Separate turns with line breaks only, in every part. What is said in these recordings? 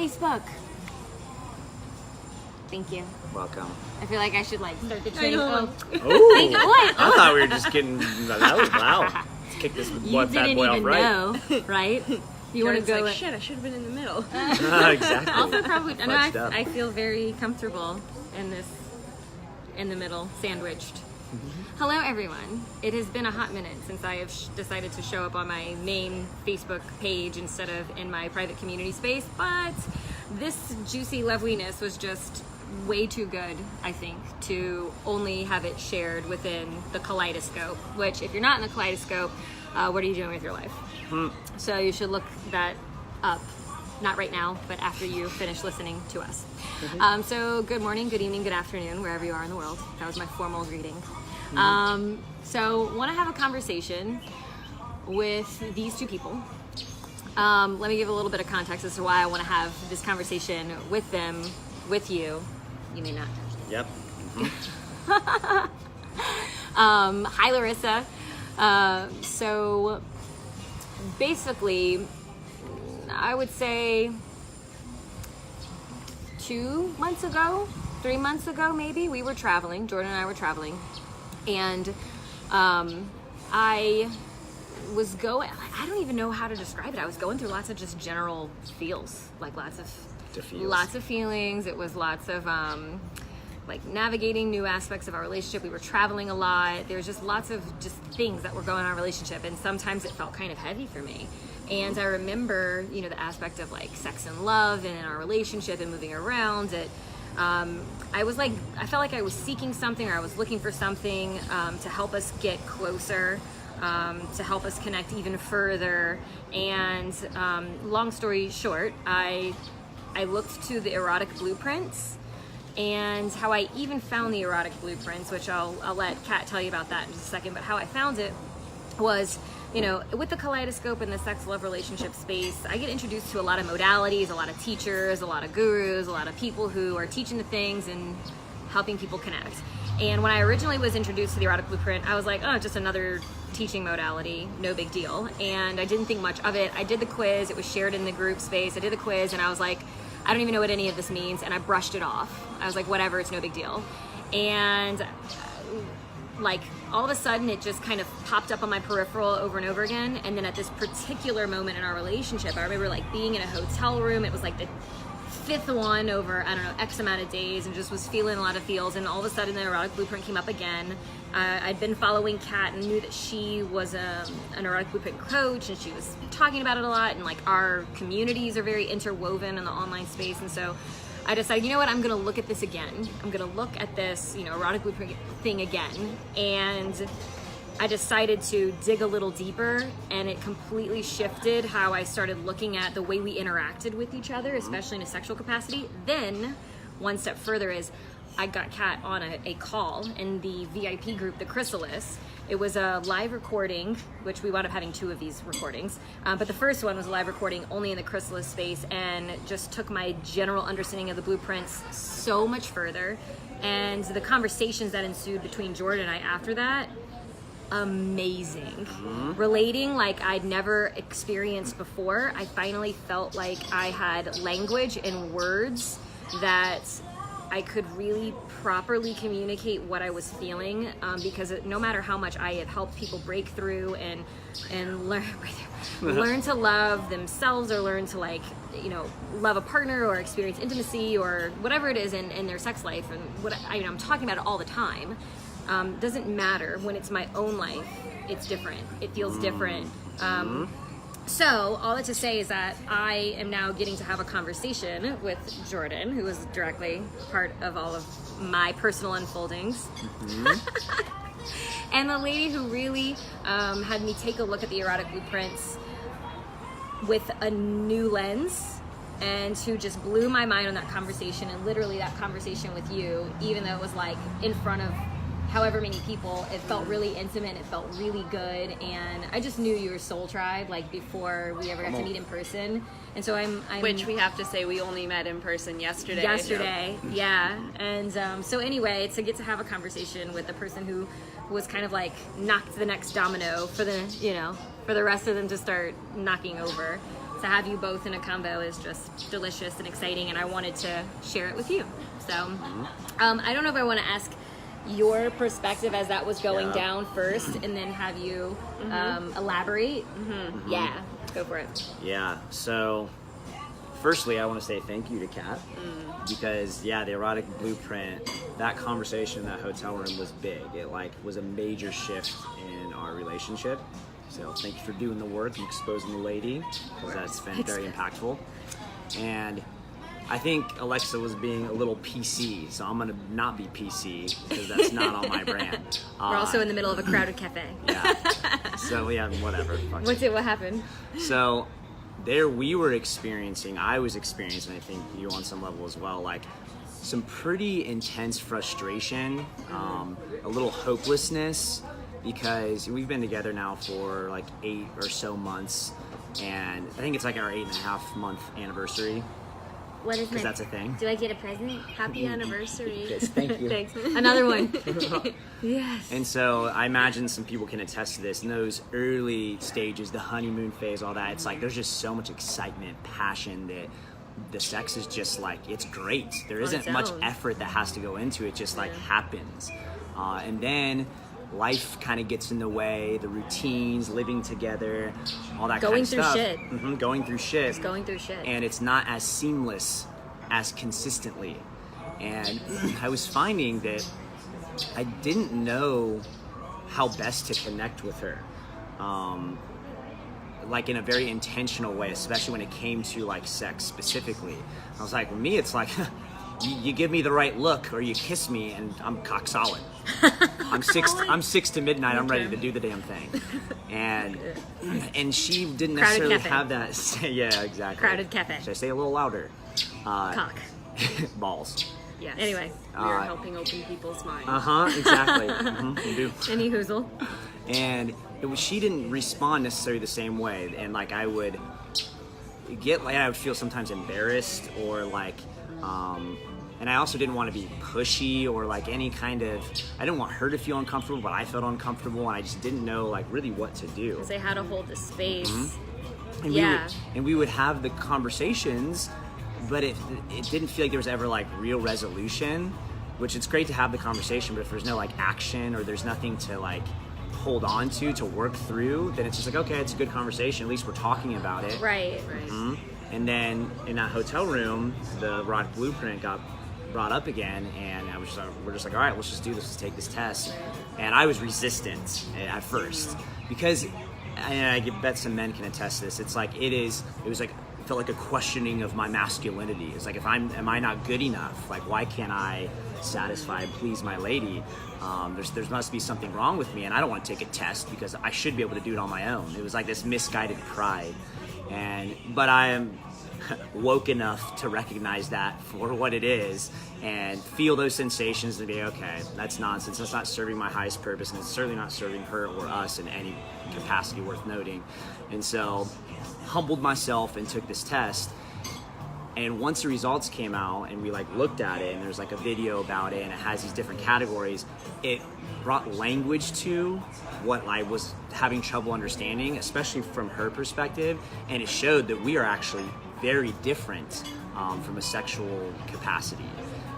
Facebook. Thank you.
Welcome.
I feel like I should like start the train.
Oh,
Thank you. What?
I thought we were just getting. Wow. Let's kick this
You
bad
didn't
boy
even
off right.
know, right? You want to go?
like, shit, I should have been in the middle.
Exactly.
Also, probably. No,
Fudged up.
I feel very comfortable in this, in the middle, sandwiched. Hello, everyone. It has been a hot minute since I have decided to show up on my main Facebook page instead of in my private community space, but this juicy loveliness was just way too good, I think, to only have it shared within the Kaleidoscope, which if you're not in the Kaleidoscope, what are you doing with your life? So you should look that up. Not right now, but after you finish listening to us. So good morning, good evening, good afternoon, wherever you are in the world. That was my formal greeting. So want to have a conversation with these two people. Let me give a little bit of context as to why I want to have this conversation with them, with you. You may not.
Yep.
Hi, Larissa. So basically, I would say 2 months ago, 3 months ago, maybe, we were traveling. Jordan and I were traveling. And I was going, I don't even know how to describe it. I was going through lots of just general feels, like lots of feelings. It was lots of like navigating new aspects of our relationship. We were traveling a lot. There was just lots of just things that were going on in our relationship. And sometimes it felt kind of heavy for me. And I remember, you know, the aspect of like sex and love and in our relationship and moving around it. I felt like I was seeking something, or I was looking for something to help us get closer, to help us connect even further. And long story short, I looked to the erotic blueprints, and how I even found the erotic blueprints, which I'll let Kat tell you about that in just a second. But how I found it was, you know, with the Kaleidoscope and the sex love relationship space, I get introduced to a lot of modalities, a lot of teachers, a lot of gurus, a lot of people who are teaching the things and helping people connect. And when I originally was introduced to the erotic blueprint, I was like, oh, just another teaching modality, no big deal. And I didn't think much of it. I did the quiz, it was shared in the group space. I did the quiz and I was like, I don't even know what any of this means. And I brushed it off. I was like, whatever, it's no big deal. And like all of a sudden it just kind of popped up on my peripheral over and over again. And then at this particular moment in our relationship, I remember like being in a hotel room. It was like the fifth one over, I don't know, X amount of days, and just was feeling a lot of feels. And all of a sudden the erotic blueprint came up again. I'd been following Kat and knew that she was an erotic blueprint coach, and she was talking about it a lot, and like our communities are very interwoven in the online space. And so I decided, you know what, I'm gonna look at this again. I'm gonna look at this, you know, erotic blueprint thing again. And I decided to dig a little deeper, and it completely shifted how I started looking at the way we interacted with each other, especially in a sexual capacity. Then one step further is I got Kat on a call in the VIP group, the Chrysalis. It was a live recording, which we wound up having 2 of these recordings. But the first one was a live recording only in the Chrysalis space, and just took my general understanding of the blueprints so much further. And the conversations that ensued between Jordan and I after that, amazing. Relating like I'd never experienced before. I finally felt like I had language and words that I could really properly communicate what I was feeling, because no matter how much I have helped people break through and learn to love themselves, or learn to, like, you know, love a partner or experience intimacy or whatever it is in their sex life, and what I'm talking about it all the time, doesn't matter. When it's my own life, it's different. It feels different. So all that to say is that I am now getting to have a conversation with Jordan, who is directly part of all of my personal unfoldings. And the lady who really had me take a look at the erotic blueprints with a new lens, and who just blew my mind on that conversation. And literally that conversation with you, even though it was like in front of however many people, it felt really intimate, it felt really good, and I just knew you were Soul Tribe, like, before we ever got to meet in person. And so I'm
which we have to say, we only met in person yesterday.
Yeah. And so anyway, to get to have a conversation with the person who was kind of like knocked the next domino for the, you know, for the rest of them to start knocking over. to have you both in a combo is just delicious and exciting, and I wanted to share it with you. So, I don't know if I want to ask your perspective as that was going down first, and then have you elaborate. Yeah, go for it.
Yeah. So, firstly, I want to say thank you to Kat because the erotic blueprint, that conversation in that hotel room was big. It was a major shift in our relationship. So thank you for doing the work and exposing the lady, because that's been very impactful. And I think Alexa was being a little PC, so I'm gonna not be PC because that's not on my brand.
We're also in the middle of a crowded cafe.
So whatever.
What happened?
So there I was experiencing, I think you on some level as well, some pretty intense frustration, a little hopelessness, because we've been together now for 8 or so months, and I think it's our 8.5 month anniversary.
What is
because that's a thing.
Do I get a present?
Happy anniversary.
Yes, thank you.
Thanks. Another one. Yes.
And so I imagine some people can attest to this. In those early stages, the honeymoon phase, all that, it's there's just so much excitement, passion, that the sex is just it's great. There isn't much effort that has to go into it, just happens. And then life kind of gets in the way, the routines, living together, all that kind of stuff. Going through shit.
Just going through shit.
And it's not as seamless as consistently. And I was finding that I didn't know how best to connect with her. In a very intentional way, especially when it came to sex specifically. I was with me, it's you give me the right look or you kiss me and I'm cock solid. I'm six to midnight. I'm ready to do the damn thing. And she didn't necessarily have that. Yeah, exactly.
Crowded cafe.
Should I say a little louder?
Cock.
Balls.
Yes.
Anyway.
We are helping open people's minds.
Exactly. You do.
Any hoozle.
And she didn't respond necessarily the same way. And I would I would feel sometimes embarrassed or and I also didn't want to be pushy or any kind of, I didn't want her to feel uncomfortable, but I felt uncomfortable, and I just didn't know really what to do.
Say how to hold the space.
And we would have the conversations, but it didn't feel like there was ever real resolution, which it's great to have the conversation, but if there's no action or there's nothing to hold on to work through, then it's just okay, it's a good conversation, at least we're talking about it.
Right.
And then in that hotel room, the erotic blueprint got brought up again, and we're just all right, let's just do this, let's take this test. And I was resistant at first, because, and I bet some men can attest to this, it felt like a questioning of my masculinity. It's am I not good enough? Why can't I satisfy and please my lady? There must be something wrong with me, and I don't want to take a test because I should be able to do it on my own. It was this misguided pride. But I am woke enough to recognize that for what it is and feel those sensations and be okay, that's nonsense, that's not serving my highest purpose, and it's certainly not serving her or us in any capacity worth noting. And so humbled myself and took this test, and once the results came out and we looked at it, and there's a video about it and it has these different categories, it brought language to what I was having trouble understanding, especially from her perspective, and it showed that we are actually very different from a sexual capacity,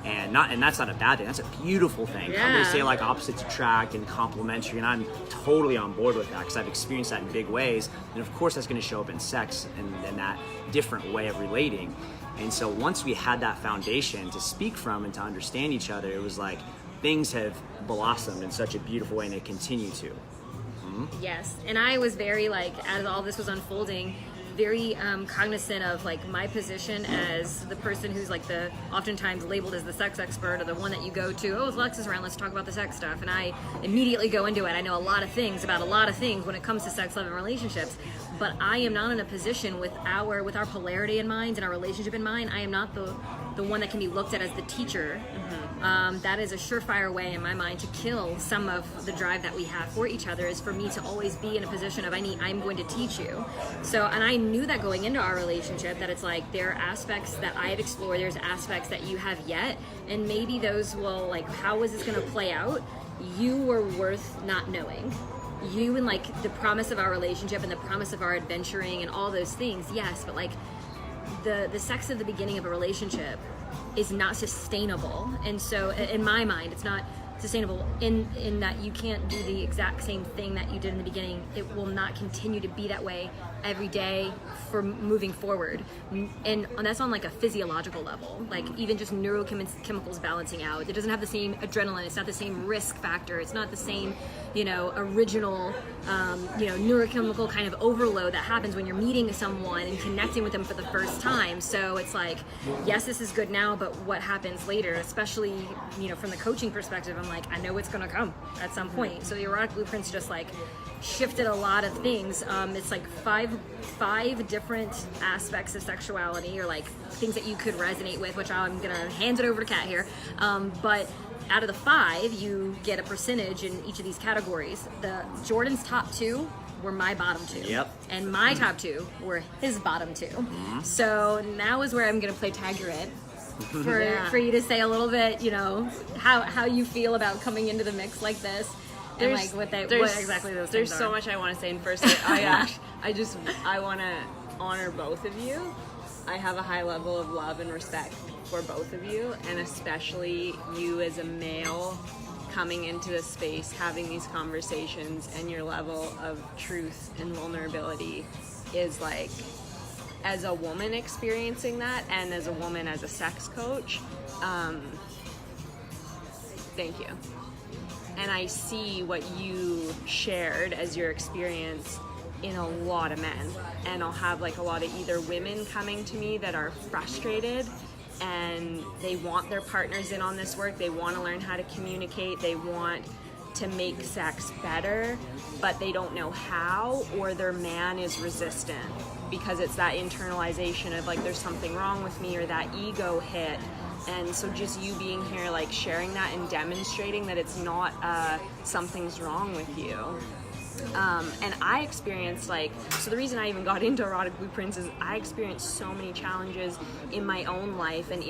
and that's not a bad thing. That's a beautiful thing.
Yeah.
They say opposites attract and complementary, and I'm totally on board with that because I've experienced that in big ways, and of course that's going to show up in sex and that different way of relating. And so once we had that foundation to speak from and to understand each other, it was things have blossomed in such a beautiful way, and they continue to.
Yes, and I was very as all this was unfolding, very cognizant of my position as the person who's the oftentimes labeled as the sex expert, or the one that you go to, oh, Alexa's around, let's talk about the sex stuff, and I immediately go into it. I know a lot of things about a lot of things when it comes to sex, love, and relationships, but I am not in a position with our polarity in mind and our relationship in mind. I am not the one that can be looked at as the teacher. That is a surefire way in my mind to kill some of the drive that we have for each other, is for me to always be in a position of I'm going to teach you. So, and I knew that going into our relationship, that it's there are aspects that I have explored, there's aspects that you have yet, and maybe those will how is this going to play out? You were worth not knowing. you and like the promise of our relationship and the promise of our adventuring and all those things, yes, but like the sex at the beginning of a relationship is not sustainable. And so in my mind, it's not sustainable in that you can't do the exact same thing that you did in the beginning. It will not continue to be that way every day for moving forward. And that's on like a physiological level, like even just neurochemicals balancing out. It doesn't have the same adrenaline, it's not the same risk factor, it's not the same, original, neurochemical kind of overload that happens when you're meeting someone and connecting with them for the first time. So it's like, yes, this is good now, but what happens later, especially, from the coaching perspective, I'm like, I know it's gonna come at some point. So the Erotic Blueprints just like shifted a lot of things. It's like five different aspects of sexuality, or like things that you could resonate with, which I'm gonna hand it over to Kat here. But out of the 5, you get a percentage in each of these categories. Jordan's top 2 were my bottom 2.
Yep.
And my top 2 were his bottom 2. Mm-hmm. So now is where I'm gonna play Tag Your It. For you to say a little bit, how you feel about coming into the mix like this, and like what exactly those things are.
There's so much I want to say. And first, I want to honor both of you. I have a high level of love and respect for both of you, and especially you as a male coming into this space, having these conversations, and your level of truth and vulnerability is like, as a woman experiencing that, and as a woman as a sex coach, thank you. And I see what you shared as your experience in a lot of men. And I'll have like a lot of either women coming to me that are frustrated and they want their partners in on this work, they want to learn how to communicate, they want to make sex better, but they don't know how, or their man is resistant because it's that internalization of like, there's something wrong with me, or that ego hit. And so just you being here, like sharing that and demonstrating that it's not something's wrong with you. And I experienced so the reason I even got into Erotic Blueprints is I experienced so many challenges in my own life and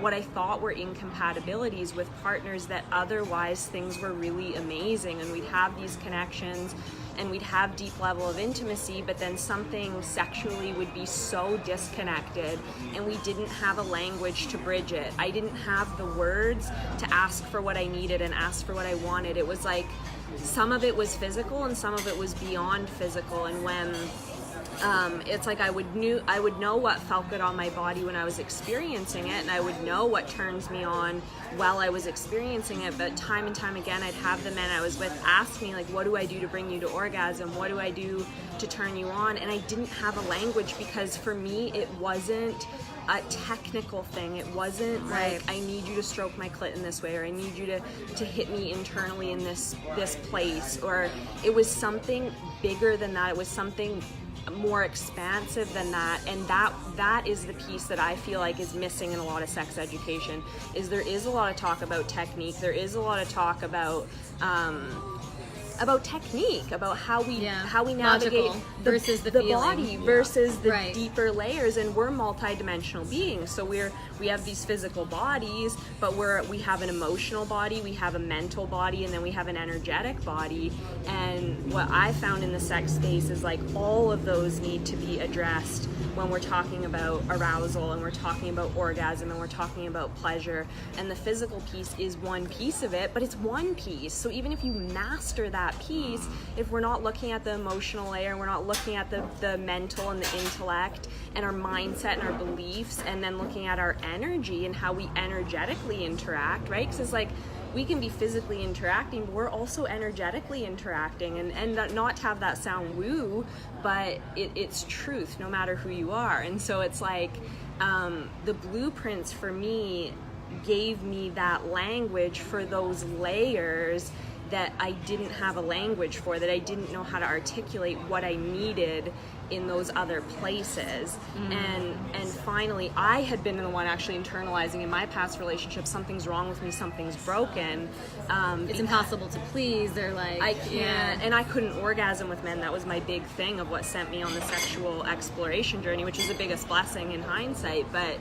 what I thought were incompatibilities with partners that otherwise things were really amazing, and we'd have these connections and we'd have deep level of intimacy, but then something sexually would be so disconnected and we didn't have a language to bridge it. I didn't have the words to ask for what I needed and ask for what I wanted. It was like some of it was physical and some of it was beyond physical, and when it's like I would know what felt good on my body when I was experiencing it, and I would know what turns me on while I was experiencing it, but time and time again I'd have the men I was with ask me like, what do I do to bring you to orgasm? What do I do to turn you on? And I didn't have a language, because for me it wasn't a technical thing. It wasn't like, I need you to stroke my clit in this way, or I need you to hit me internally in this place, or it was something bigger than that. It was something more expansive than that, and that is the piece that I feel like is missing in a lot of sex education. Is there is a lot of talk about technique, there is a lot of talk about technique, about how we navigate
versus the
body versus the deeper layers, and we're multidimensional beings. So we have these physical bodies, but we have an emotional body, we have a mental body, and then we have an energetic body. And what I found in the sex space is like all of those need to be addressed when we're talking about arousal, and we're talking about orgasm, and we're talking about pleasure. And the physical piece is one piece of it, but it's one piece. So even if you master that piece, if we're not looking at the emotional layer, and we're not looking at the mental and the intellect and our mindset and our beliefs, and then looking at our energy and how we energetically interact, right? Because it's like, we can be physically interacting, but we're also energetically interacting, and not to have that sound woo, but it's truth no matter who you are. And so it's like the blueprints for me gave me that language for those layers that I didn't have a language for, that I didn't know how to articulate what I needed in those other places. And finally, I had been the one actually internalizing in my past relationships, something's wrong with me, something's broken.
It's impossible to please. They're like,
I can't, and I couldn't orgasm with men. That was my big thing of what sent me on the sexual exploration journey, which is the biggest blessing in hindsight. But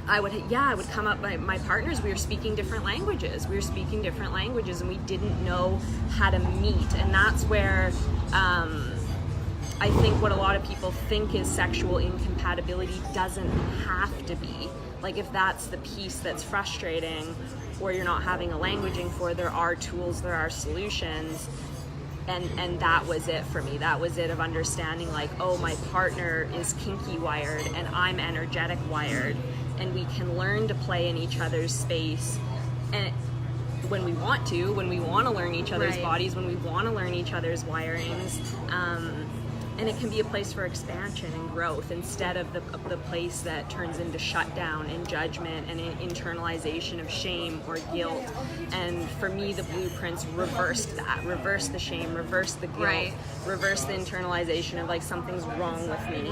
I would come up, my partners, we were speaking different languages, and we didn't know how to meet. And that's where I think what a lot of people think is sexual incompatibility doesn't have to be. Like, if that's the piece that's frustrating or you're not having a languaging for, there are tools, there are solutions. And that was it for me. That was it, of understanding, like, oh, my partner is kinky wired and I'm energetic wired, and we can learn to play in each other's space, and when we want to learn each other's bodies, when we want to learn each other's wirings, and it can be a place for expansion and growth, instead of the place that turns into shutdown and judgment and internalization of shame or guilt. And for me, the blueprints reversed that, reversed the shame, reversed the guilt, reversed the internalization of, like, something's wrong with me,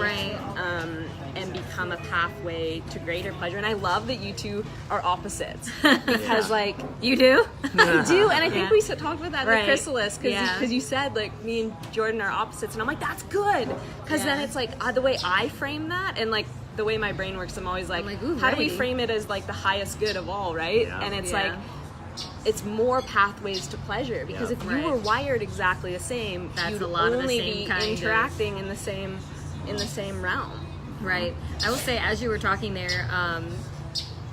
and become a pathway to greater pleasure. And I love that you two are opposites, because like,
you do?
I do, and I think we talked about that in the Chrysalis, because you said, like, me and Jordan are opposites, and I'm like, that's good, because then it's like, the way I frame that, and like the way my brain works, I'm always like, how do we frame it as like the highest good of all, right? And it's like, it's more pathways to pleasure, because if you were wired exactly the same, you'd only be interacting in the same realm.
Right. I will say, as you were talking there,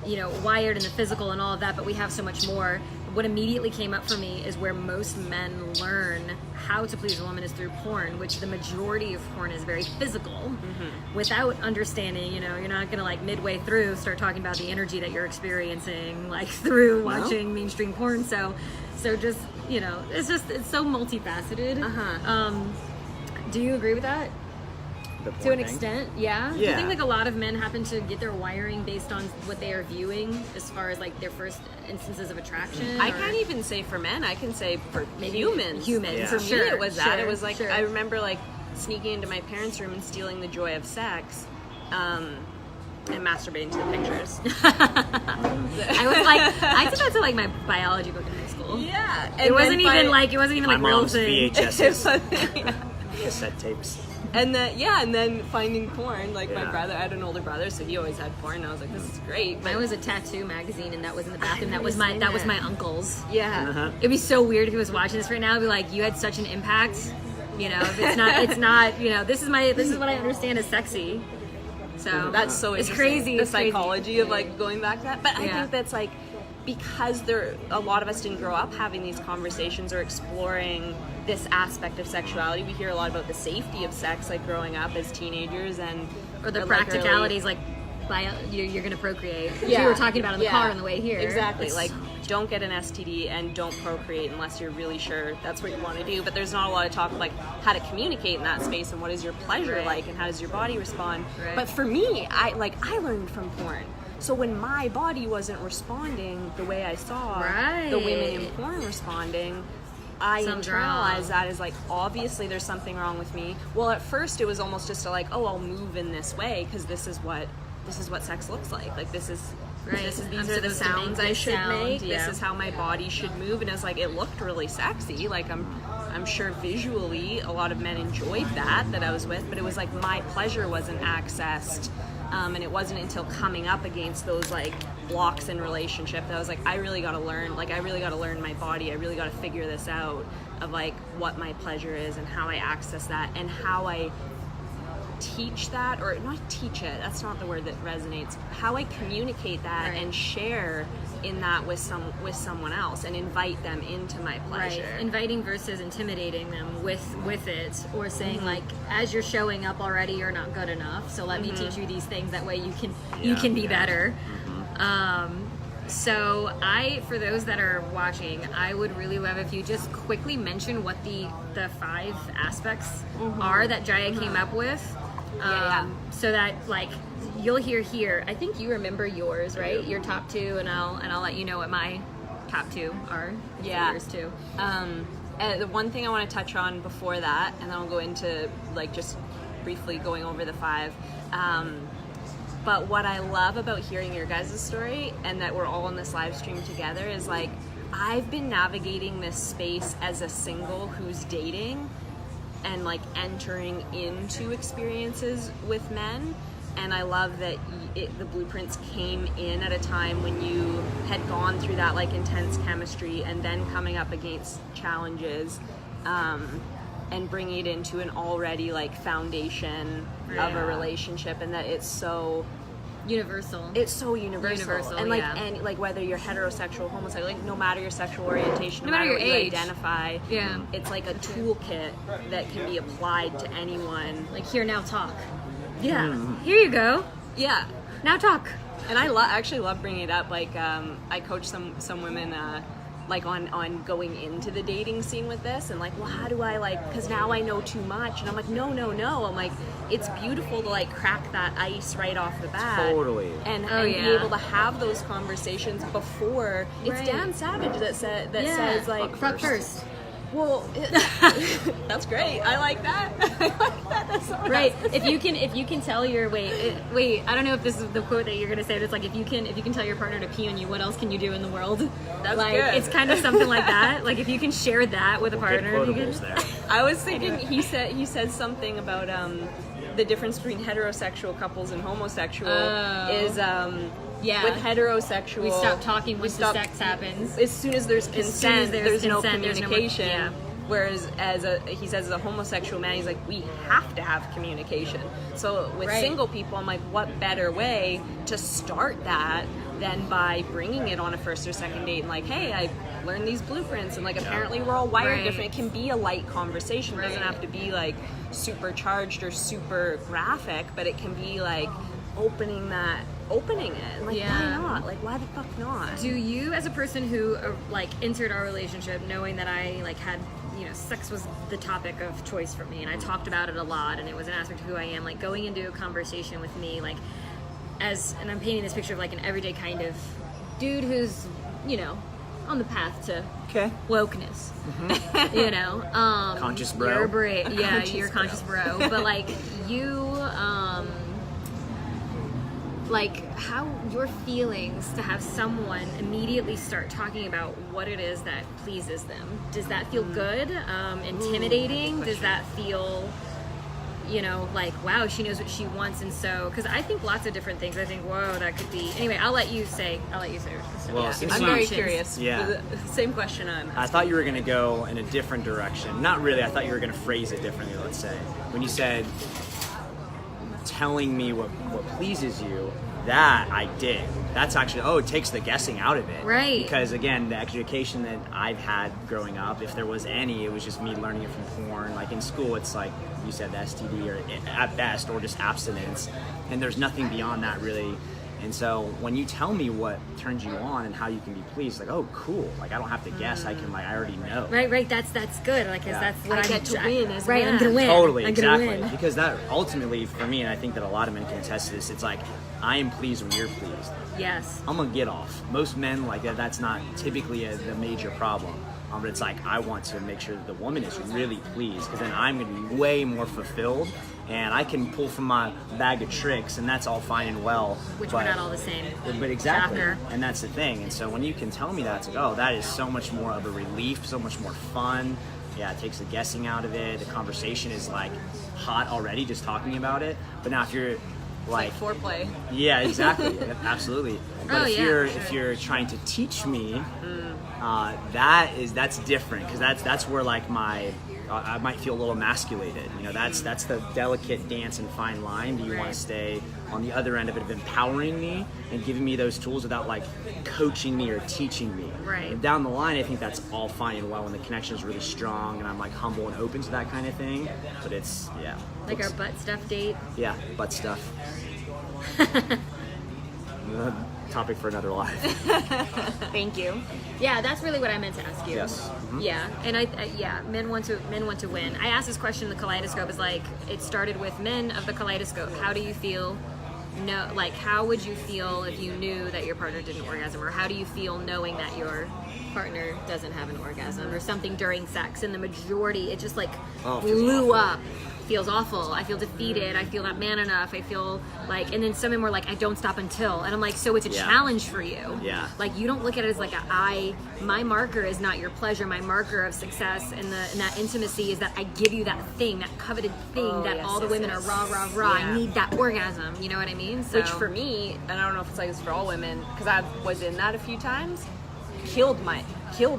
you know, wired and the physical and all of that, but we have so much more. What immediately came up for me is where most men learn how to please a woman is through porn, which the majority of porn is very physical, without understanding, you know, you're not gonna, like, midway through start talking about the energy that you're experiencing, like, through watching mainstream porn. So just, you know, it's so multifaceted. Do you agree with that? To an extent, yeah. Do you think, like, a lot of men happen to get their wiring based on what they are viewing as far as, like, their first instances of attraction?
I can't even say for men. I can say for humans. For me, it was that. It was like, I remember, like, sneaking into my parents' room and stealing the joy of sex, and masturbating to the pictures.
I was like, I did that to, like, my biology book in high school.
Yeah, and
it wasn't even like
my
real
mom's
thing.
VHSs, cassette tapes.
And then finding porn, like, my brother, I had an older brother, so he always had porn, and I was like, this is great.
Mine was a tattoo magazine, and that was in the bathroom. That was my uncle's.
Yeah.
It'd be so weird if he was watching this right now. It'd be like, you had such an impact. You know, if it's not, you know, this is what I understand as sexy. So
that's so
it's
interesting.
crazy.
The psychology of, like, going back to that. But I think that's, like, because a lot of us didn't grow up having these conversations or exploring this aspect of sexuality. We hear a lot about the safety of sex, like, growing up as teenagers,
or the practicalities, like, you're going to procreate. We were talking about in the car on the way here.
Exactly. It's like, don't get an STD and don't procreate unless you're really sure that's what you want to do. But there's not a lot of talk of, like, how to communicate in that space, and what is your pleasure like, and how does your body respond. But for me, I learned from porn. So when my body wasn't responding the way I saw the women in porn responding, I internalized that as, like, obviously there's something wrong with me. Well, at first it was almost just I'll move in this way because this is what sex looks like. Like, these are the sounds I should make. This is how my body should move. And it was like, it looked really sexy. Like, I'm sure visually a lot of men enjoyed that I was with, but it was like my pleasure wasn't accessed. And it wasn't until coming up against those, like, blocks in relationship that I was like, I really got to learn my body. I really got to figure this out, of, like, what my pleasure is and how I access that and how I teach that, or not teach it, that's not the word that resonates, how I communicate that and share in that with someone else and invite them into my pleasure.
Inviting versus intimidating them with it, or saying, like, as you're showing up already, you're not good enough, so let me teach you these things, that way you can be better. So for those that are watching, I would really love if you just quickly mention what the 5 aspects are that Jaya came up with. So that, like, you'll hear here. I think you remember yours, right? Your top 2, and I'll let you know what my top 2 are. Yours too.
The one thing I want to touch on before that, and then I'll go into, like, just briefly going over the 5. But what I love about hearing your guys' story, and that we're all on this live stream together, is, like, I've been navigating this space as a single who's dating and, like, entering into experiences with men And I love that the blueprints came in at a time when you had gone through that like intense chemistry and then coming up against challenges, and bringing it into an already like foundation of a relationship, and that it's so
universal.
It's so universal. And like,
yeah.
and like whether you're heterosexual, homosexual, like no matter your sexual orientation,
no matter
what
your
you
age.
identify,
Yeah.
it's like a toolkit that can be applied to anyone.
Like, here, now talk.
Yeah,
Here you go.
yeah.
Now talk.
And I actually love bringing it up. Like, I coach some women, like on going into the dating scene with this, and like, well, how do I like? Because now I know too much, and I'm like, no. I'm like, it's beautiful to like crack that ice right off the bat,
Totally.
and
Oh,
be
yeah.
able to have those conversations before. It's
Right.
Dan Savage that says like,
fuck first.
well, that's great. I like that. I like that. That's so
Right.
nice.
If you can tell your wait, I don't know if this is the quote that you're gonna say. That's like, if you can tell your partner to pee on you, what else can you do in the world?
That's
like,
good.
it's kind of something like that. Like, if you can share that with a
Good
partner, you can,
quotables there.
I was thinking he said something about the difference between heterosexual couples and homosexual is
Yeah.
with heterosexual
we stop talking
we
once the
stop-
sex happens.
as soon as there's
soon as
consent
there's
no
consent, there's no more-
communication.
yeah.
Whereas he says as a homosexual man, he's like, we have to have communication. So with
Right.
single people, I'm like, what better way to start that than by bringing it on a first or second date and like, hey, I learned these blueprints, and like apparently we're all wired
Right.
different. It can be a light conversation. It doesn't
Right.
have to be like super charged or super graphic, but it can be like opening it. Like,
Yeah.
why not? Like, why the fuck not?
Do you, as a person who like entered our relationship knowing that I like had, sex was the topic of choice for me, and I talked about it a lot, and it was an aspect of who I am, like going into a conversation with me, like and I'm painting this picture of like an everyday kind of dude who's, on the path to
Okay.
wokeness,
Conscious bro.
You're
Conscious
you're a
bro.
conscious bro, but like you, like how your feelings to have someone immediately start talking about what it is that pleases them. Does that feel good? Intimidating? Does that feel, like, wow, she knows what she wants, and so, because I think lots of different things. I think, whoa, that could be. Anyway, I'll let you say.
Well, since
I'm
you-
very
Emotions.
curious.
Yeah.
Same question
I thought you were going to go in a different direction. Not really. I thought you were going to phrase it differently, let's say. When you said telling me what pleases you, that I did. That's actually, it takes the guessing out of it.
Right.
Because, again, the education that I've had growing up, if there was any, it was just me learning it from porn. Like in school, it's like you said, the STD or at best, or just abstinence. And there's nothing beyond that, really. And so when you tell me what turns you on and how you can be pleased, like, oh, cool. Like, I don't have to guess. I can, I already know.
Right. That's good. Like, 'cause
Yeah.
that's what
I
I'm
get to win as a
right.
man.
I'm gonna win.
Totally,
I'm gonna
exactly.
win.
Because that ultimately, for me, and I think that a lot of men can attest to this, it's like, I am pleased when you're pleased.
Yes.
I'm gonna get off. Most men, like, that's not typically the major problem. But it's like, I want to make sure that the woman is really pleased, because then I'm gonna be way more fulfilled, and I can pull from my bag of tricks, and that's all fine and well.
Which
but,
we're not all the same.
But exactly,
Shocker.
and that's the thing. And so when you can tell me that, it's like, oh, that is so much more of a relief, so much more fun. Yeah, it takes the guessing out of it. The conversation is like hot already, just talking about it. But now if you're like
foreplay.
yeah, exactly, absolutely. But
Oh,
if
yeah,
you're
for sure.
if you're trying to teach me, that's different, because that's where like I might feel a little emasculated. That's the delicate dance and fine line. Do you want
Right.
to stay on the other end of it, of empowering me and giving me those tools without like coaching me or teaching me?
Right.
And down the line, I think that's all fine and well when the connection is really strong and I'm like humble and open to that kind of thing. But it's
Like our butt stuff date.
butt stuff. Topic for another life.
Thank you. Yeah, that's really what I meant to ask you.
Yes. Mhm.
Yeah, and men want to win. I asked this question in the Kaleidoscope. Is like, it started with men of the Kaleidoscope. How do you feel? No, like, how would you feel if you knew that your partner didn't orgasm, or how do you feel knowing that your partner doesn't have an orgasm or something during sex? And the majority, it just like
Oh, it feels
blew
awful.
up. feels awful. I feel defeated. I feel not man enough. I feel like, and then some men were like, I don't stop until, and I'm like, so it's a challenge for you.
Yeah.
Like, you don't look at it as like my marker is not your pleasure. My marker of success and that intimacy is that I give you that thing, that coveted thing that all the women are rah, rah, rah.
Yeah.
I need that orgasm. You know what I mean? So,
Which for me, and I don't know if it's like this for all women, because I was in that a few times, killed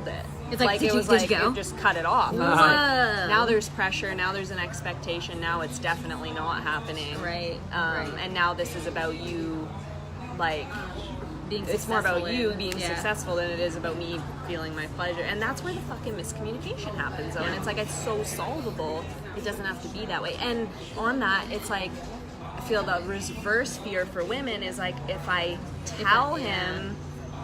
it.
It's like,
it was
did
like
you go?
it just cut it off. I was
Whoa.
like, now there's pressure, now there's an expectation, now it's definitely not happening.
Right.
And now this is about you, like,
being
it's more about
successful
you
in-
being
yeah.
successful than it is about me feeling my pleasure. And that's where the fucking miscommunication happens, though. And it's like, it's so solvable. It doesn't have to be that way. And on that, it's like, I feel the reverse fear for women is like, if I tell him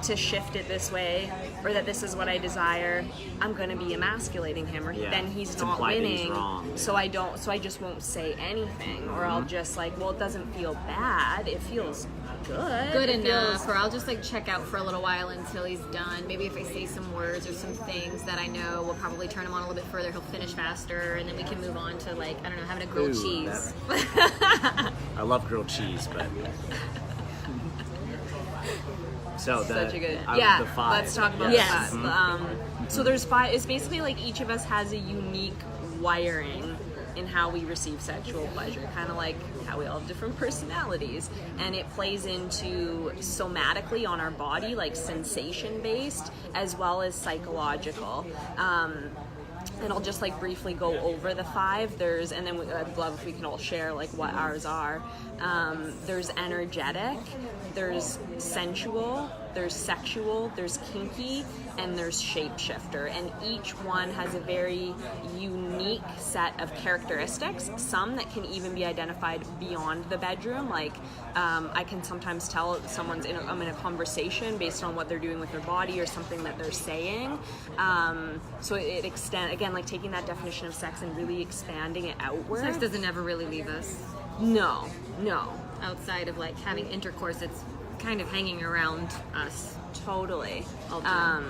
to shift it this way, or that this is what I desire, I'm going to be emasculating him, or then he's
It's
not
implied that he's
winning.
wrong.
So I just won't say anything, or I'll just like, well, it doesn't feel bad. It feels good.
Good
It
enough,
feels-
or I'll just like check out for a little while until he's done. Maybe if I say some words or some things that I know will probably turn him on a little bit further, he'll finish faster, and then we can move on to, like, I don't know, having a grilled
Ooh,
cheese.
I love grilled cheese, but so
Such a good.
the five.
Let's talk about
Yes.
the five. So there's five. It's basically like each of us has a unique wiring in how we receive sexual pleasure, kind of like how we all have different personalities, and it plays into somatically on our body, like sensation based, as well as psychological. And I'll just like briefly go over the five. And then I'd love if we can all share like what ours are. There's energetic, there's sensual, there's sexual, there's kinky, and there's shapeshifter. And each one has a very unique set of characteristics, some that can even be identified beyond the bedroom. Like I can sometimes tell someone's I'm in a conversation based on what they're doing with their body or something that they're saying. So it extends, again, like taking that definition of sex and really expanding it outward.
Sex doesn't ever really leave us.
No.
Outside of like having intercourse, it's kind of hanging around us.
Totally.
All the time.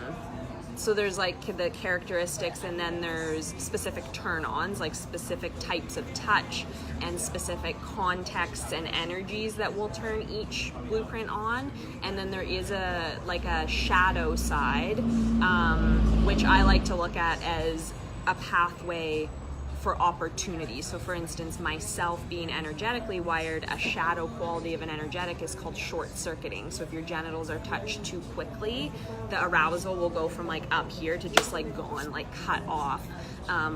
So there's like the characteristics, and then there's specific turn-ons, like specific types of touch and specific contexts and energies that will turn each blueprint on. And then there is a shadow side, which I like to look at as a pathway for opportunity. So for instance, myself being energetically wired, a shadow quality of an energetic is called short-circuiting. So if your genitals are touched too quickly, the arousal will go from like up here to just like gone, like cut off,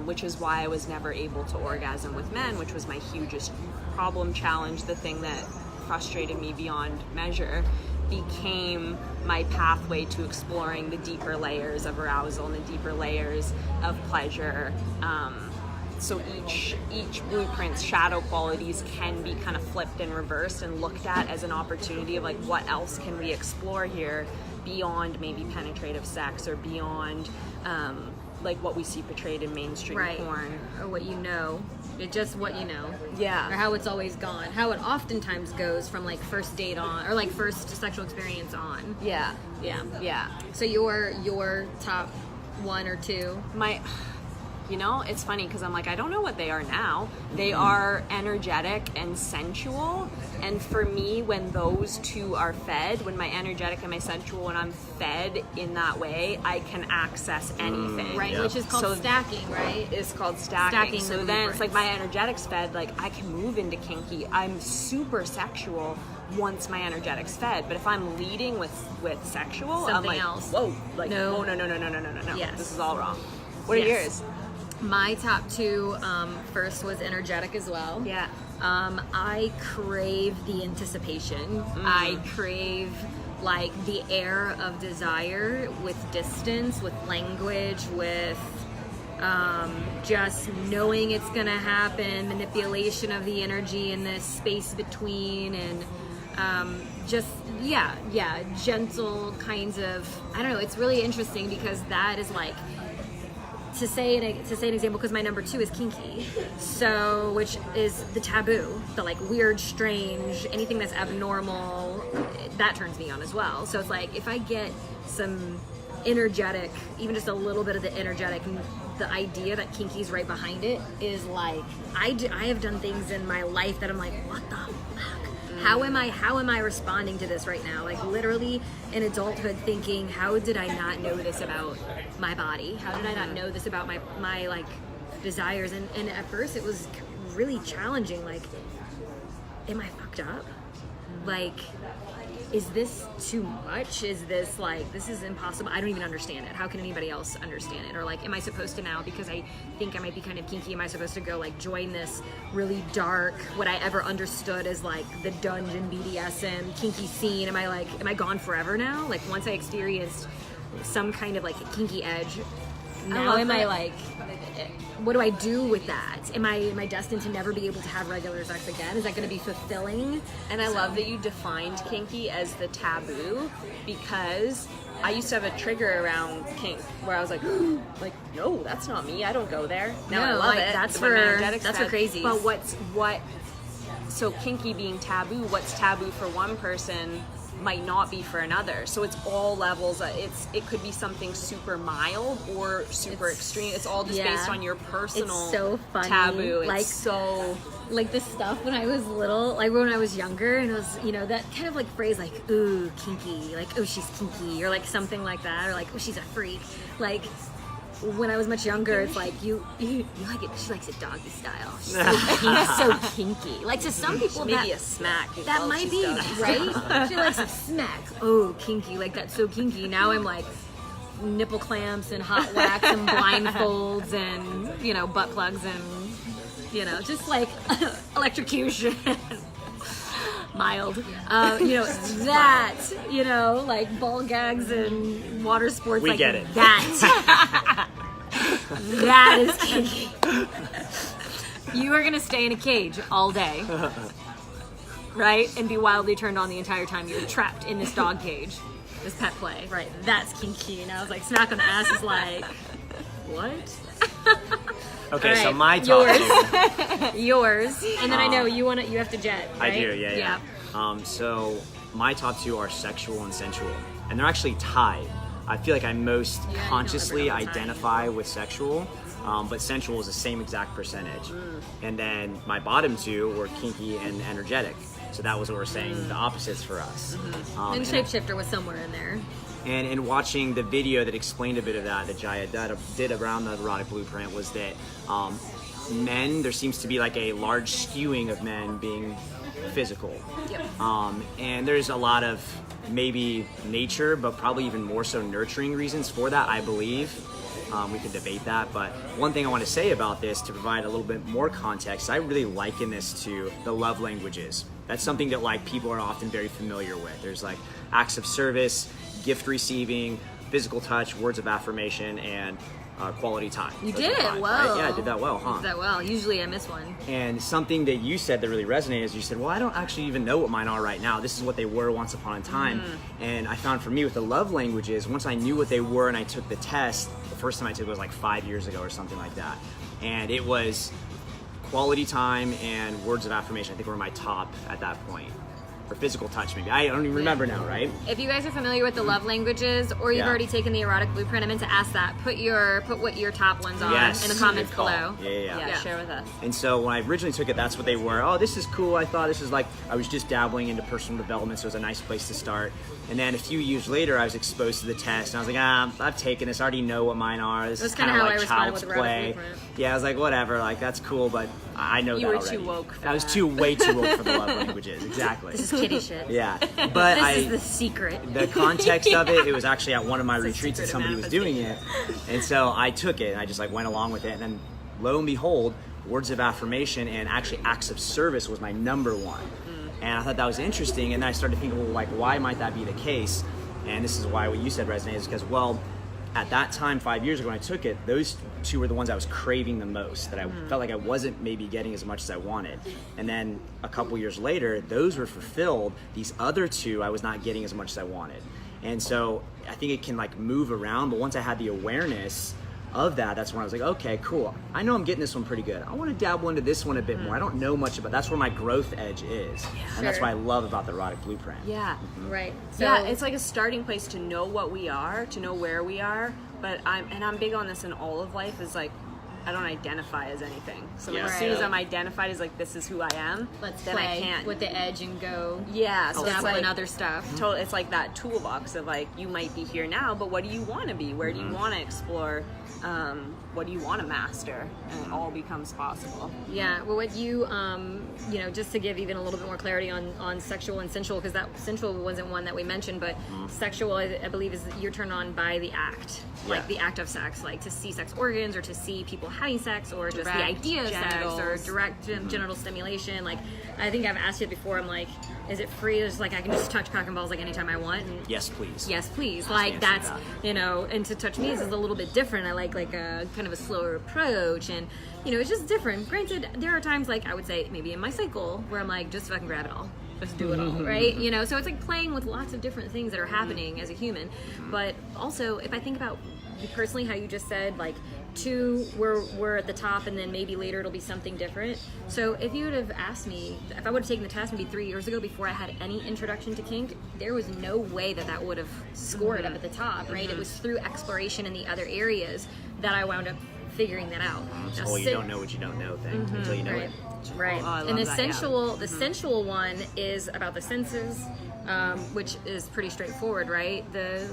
which is why I was never able to orgasm with men, which was my hugest problem, challenge, the thing that frustrated me beyond measure, became my pathway to exploring the deeper layers of arousal and the deeper layers of pleasure. So each blueprint's shadow qualities can be kind of flipped and reversed and looked at as an opportunity of like, what else can we explore here beyond maybe penetrative sex, or beyond like what we see portrayed in mainstream porn.
Or what you know. It's just what you know.
Yeah.
Or how it's always gone. How it oftentimes goes from like first date on, or like first sexual experience on.
Yeah.
Yeah. So your top one or two.
It's funny because I'm like, I don't know what they are now. They are energetic and sensual. And for me, when those two are fed, when my energetic and my sensual, when I'm fed in that way, I can access anything.
Right,
Yeah.
which is called stacking, right?
It's called stacking.
Stacking
So
the
then it's like
blueprints.
my energetic's fed, like I can move into kinky. I'm super sexual once my energetic's fed. But if I'm leading with sexual, I'm
Something
like,
else.
whoa, like,
No.
oh, no.
Yes.
This is all wrong. What are
Yes.
yours?
My top two, first was energetic as well.
Yeah.
I crave the anticipation. I crave like the air of desire with distance, with language, with just knowing it's gonna happen, manipulation of the energy in the space between, and gentle kinds of, I don't know, it's really interesting because that is like, to say an example, because my number two is kinky, so which is the taboo, the like weird, strange, anything that's abnormal, that turns me on as well. So it's like if I get some energetic, even just a little bit of the energetic, and the idea that kinky's right behind it is like, I have done things in my life that I'm like, what the fuck? How am I responding to this right now? Like literally in adulthood thinking, how did I not know this about my body? How did I not know this about my like desires? And at first it was really challenging. Like, am I fucked up? Like, is this too much? Is this like, this is impossible? I don't even understand it. How can anybody else understand it? Or like, am I supposed to now, because I think I might be kind of kinky, am I supposed to go like join this really dark, what I ever understood as like the dungeon BDSM kinky scene? Am I gone forever now? Like once I experienced some kind of like a kinky edge, now am I like, what do I do with that? Am I destined to never be able to have regular sex again? Is that going to be fulfilling?
And I love that you defined kinky as the taboo, because I used to have a trigger around kink where I was like, no, that's not me. I don't go there. Now I love it.
That's
What
for
energetics said.
crazies.
But so kinky being taboo, what's taboo for one person might not be for another. So it's all levels. It could be something super mild or super extreme. It's all just based on your personal
it's so funny.
taboo.
Like,
it's so
like this stuff when I was little, like when I was younger, and it was, you know, that kind of like phrase like, ooh, kinky, like, oh, she's kinky, or like something like that, or like, oh, she's a freak. Like when I was much younger, it's like you like it. She likes it doggy style. She's so kinky. Like to some people,
maybe a smack.
that might be right. She likes a smack. Oh, kinky. Like that's so kinky. Now I'm like nipple clamps and hot wax and blindfolds and, you know, butt plugs and, you know, just like electrocution. Mild. You know, that, you know, like ball gags and water sports.
We
like
get it.
That. That is kinky. You are gonna stay in a cage all day, right? And be wildly turned on the entire time you're trapped in this dog cage, this pet play, right? That's kinky. And I was like, smack on the ass is like, what?
Okay,
All
so
right,
my top two.
yours, and then I know you have to jet. Right?
I do, yeah. So my top two are sexual and sensual, and they're actually tied. I feel like I most consciously identify with sexual, but sensual is the same exact percentage. And then my bottom two were kinky and energetic. So that was what we're saying, the opposites for us.
And Shapeshifter was somewhere in there.
And in watching the video that explained a bit of that Jaya did around the erotic blueprint was that men, there seems to be like a large skewing of men being physical.
Yep.
And there's a lot of maybe nature, but probably even more so nurturing reasons for that, I believe. We can debate that, but one thing I want to say about this to provide a little bit more context, I really liken this to the love languages. That's something that like people are often very familiar with. There's like acts of service, gift receiving, physical touch, words of affirmation, and quality time.
You
Those
did
are
it
five,
well.
right? Yeah, I did that well, huh?
You did that well. Usually I miss one.
And something that you said that really resonated is you said, well, I don't actually even know what mine are right now. This is what they were once upon a time. And I found for me with the love languages, once I knew what they were and I took the test, the first time I took it was like 5 years ago or something like that. And it was quality time and words of affirmation. I think were my top at that point. Or physical touch, maybe. I don't even remember now, right?
If you guys are familiar with the love languages, or you've already taken the erotic blueprint, I meant to ask that. Put what your top ones are
Yes,
in the comments
good call.
below.
Yeah, share with us.
And so when I originally took it, that's what they were. Oh, this is cool. I thought this is like, I was just dabbling into personal development, so it was a nice place to start. And then a few years later, I was exposed to the test, and I was like, I've taken this. I already know what mine are. This is kind of
how I
like
responded
child's
with erotic
play.
blueprint.
Yeah, I was like, whatever. Like, that's cool, but I know
You
that
were
already.
too woke for
I was
that.
way too woke for the love languages. Exactly.
This is kitty shit.
Yeah, but
This is the secret.
the context of it was actually at one of my
It's a
retreats that
secret of
somebody was doing it, and so I took it and I just like went along with it, and then lo and behold, words of affirmation and actually acts of service was my number one. And I thought that was interesting, and then I started thinking, well, like, why might that be the case? And this is why what you said resonates, is because, well, at that time 5 years ago when I took it, those two were the ones I was craving the most, that I felt like I wasn't maybe getting as much as I wanted. And then a couple years later, those were fulfilled. These other two I was not getting as much as I wanted. And so I think it can like move around, but once I had the awareness of that, that's when I was like, okay, cool. I know I'm getting this one pretty good. I want to dabble into this one a bit more. I don't know much about. That's where my growth edge is, and that's
Sure.
what I love about the Erotic Blueprint.
Yeah.
Right. So
Yeah, it's like a starting place to know what we are, to know where we are. But I'm big on this in all of life, is like, I don't identify as anything. So like,
Yeah.
as soon as
Right.
I'm identified as like, this is who I am,
let's
then
play
I can't.
with the edge and go
Yeah, so it's
dabble
like
in other stuff.
It's like that toolbox of like, you might be here now, but what do you want to be? Where do you want to explore? What do you want to master? And it all becomes possible.
Yeah, well, what you, you know, just to give even a little bit more clarity on sexual and sensual, because that sensual wasn't one that we mentioned, but sexual, I believe, is you're turned on by the act, like
Yeah.
the act of sex, like to see sex organs or to see people having sex or just the
Direct
idea of sex or
genitals.
direct genital stimulation. Like, I think I've asked you before, I'm like, is it free? It's like I can just touch cock and balls like anytime I want. And
Yes, please.
yes, please.
the
Like
answer
that's,
to that.
you know, and to touch me is a little bit different. I like a kind of a slower approach, and you know, it's just different. Granted, there are times like I would say maybe in my cycle where I'm like, just fucking grab it all. Just do it all, right? You know, so it's like playing with lots of different things that are happening as a human. But also, if I think about personally how you just said, like, two, we're at the top, and then maybe later it'll be something different. So if you would have asked me, if I would have taken the test maybe 3 years ago before I had any introduction to kink, there was no way that that would have scored up at the top, right? It was through exploration in the other areas that I wound up figuring that out.
It's
Now,
the whole you
sit-
don't know what you don't know thing until you know
Right.
it.
Right.
Oh, I
and
love
the
that, yeah.
sensual, the sensual one is about the senses, which is pretty straightforward, right? The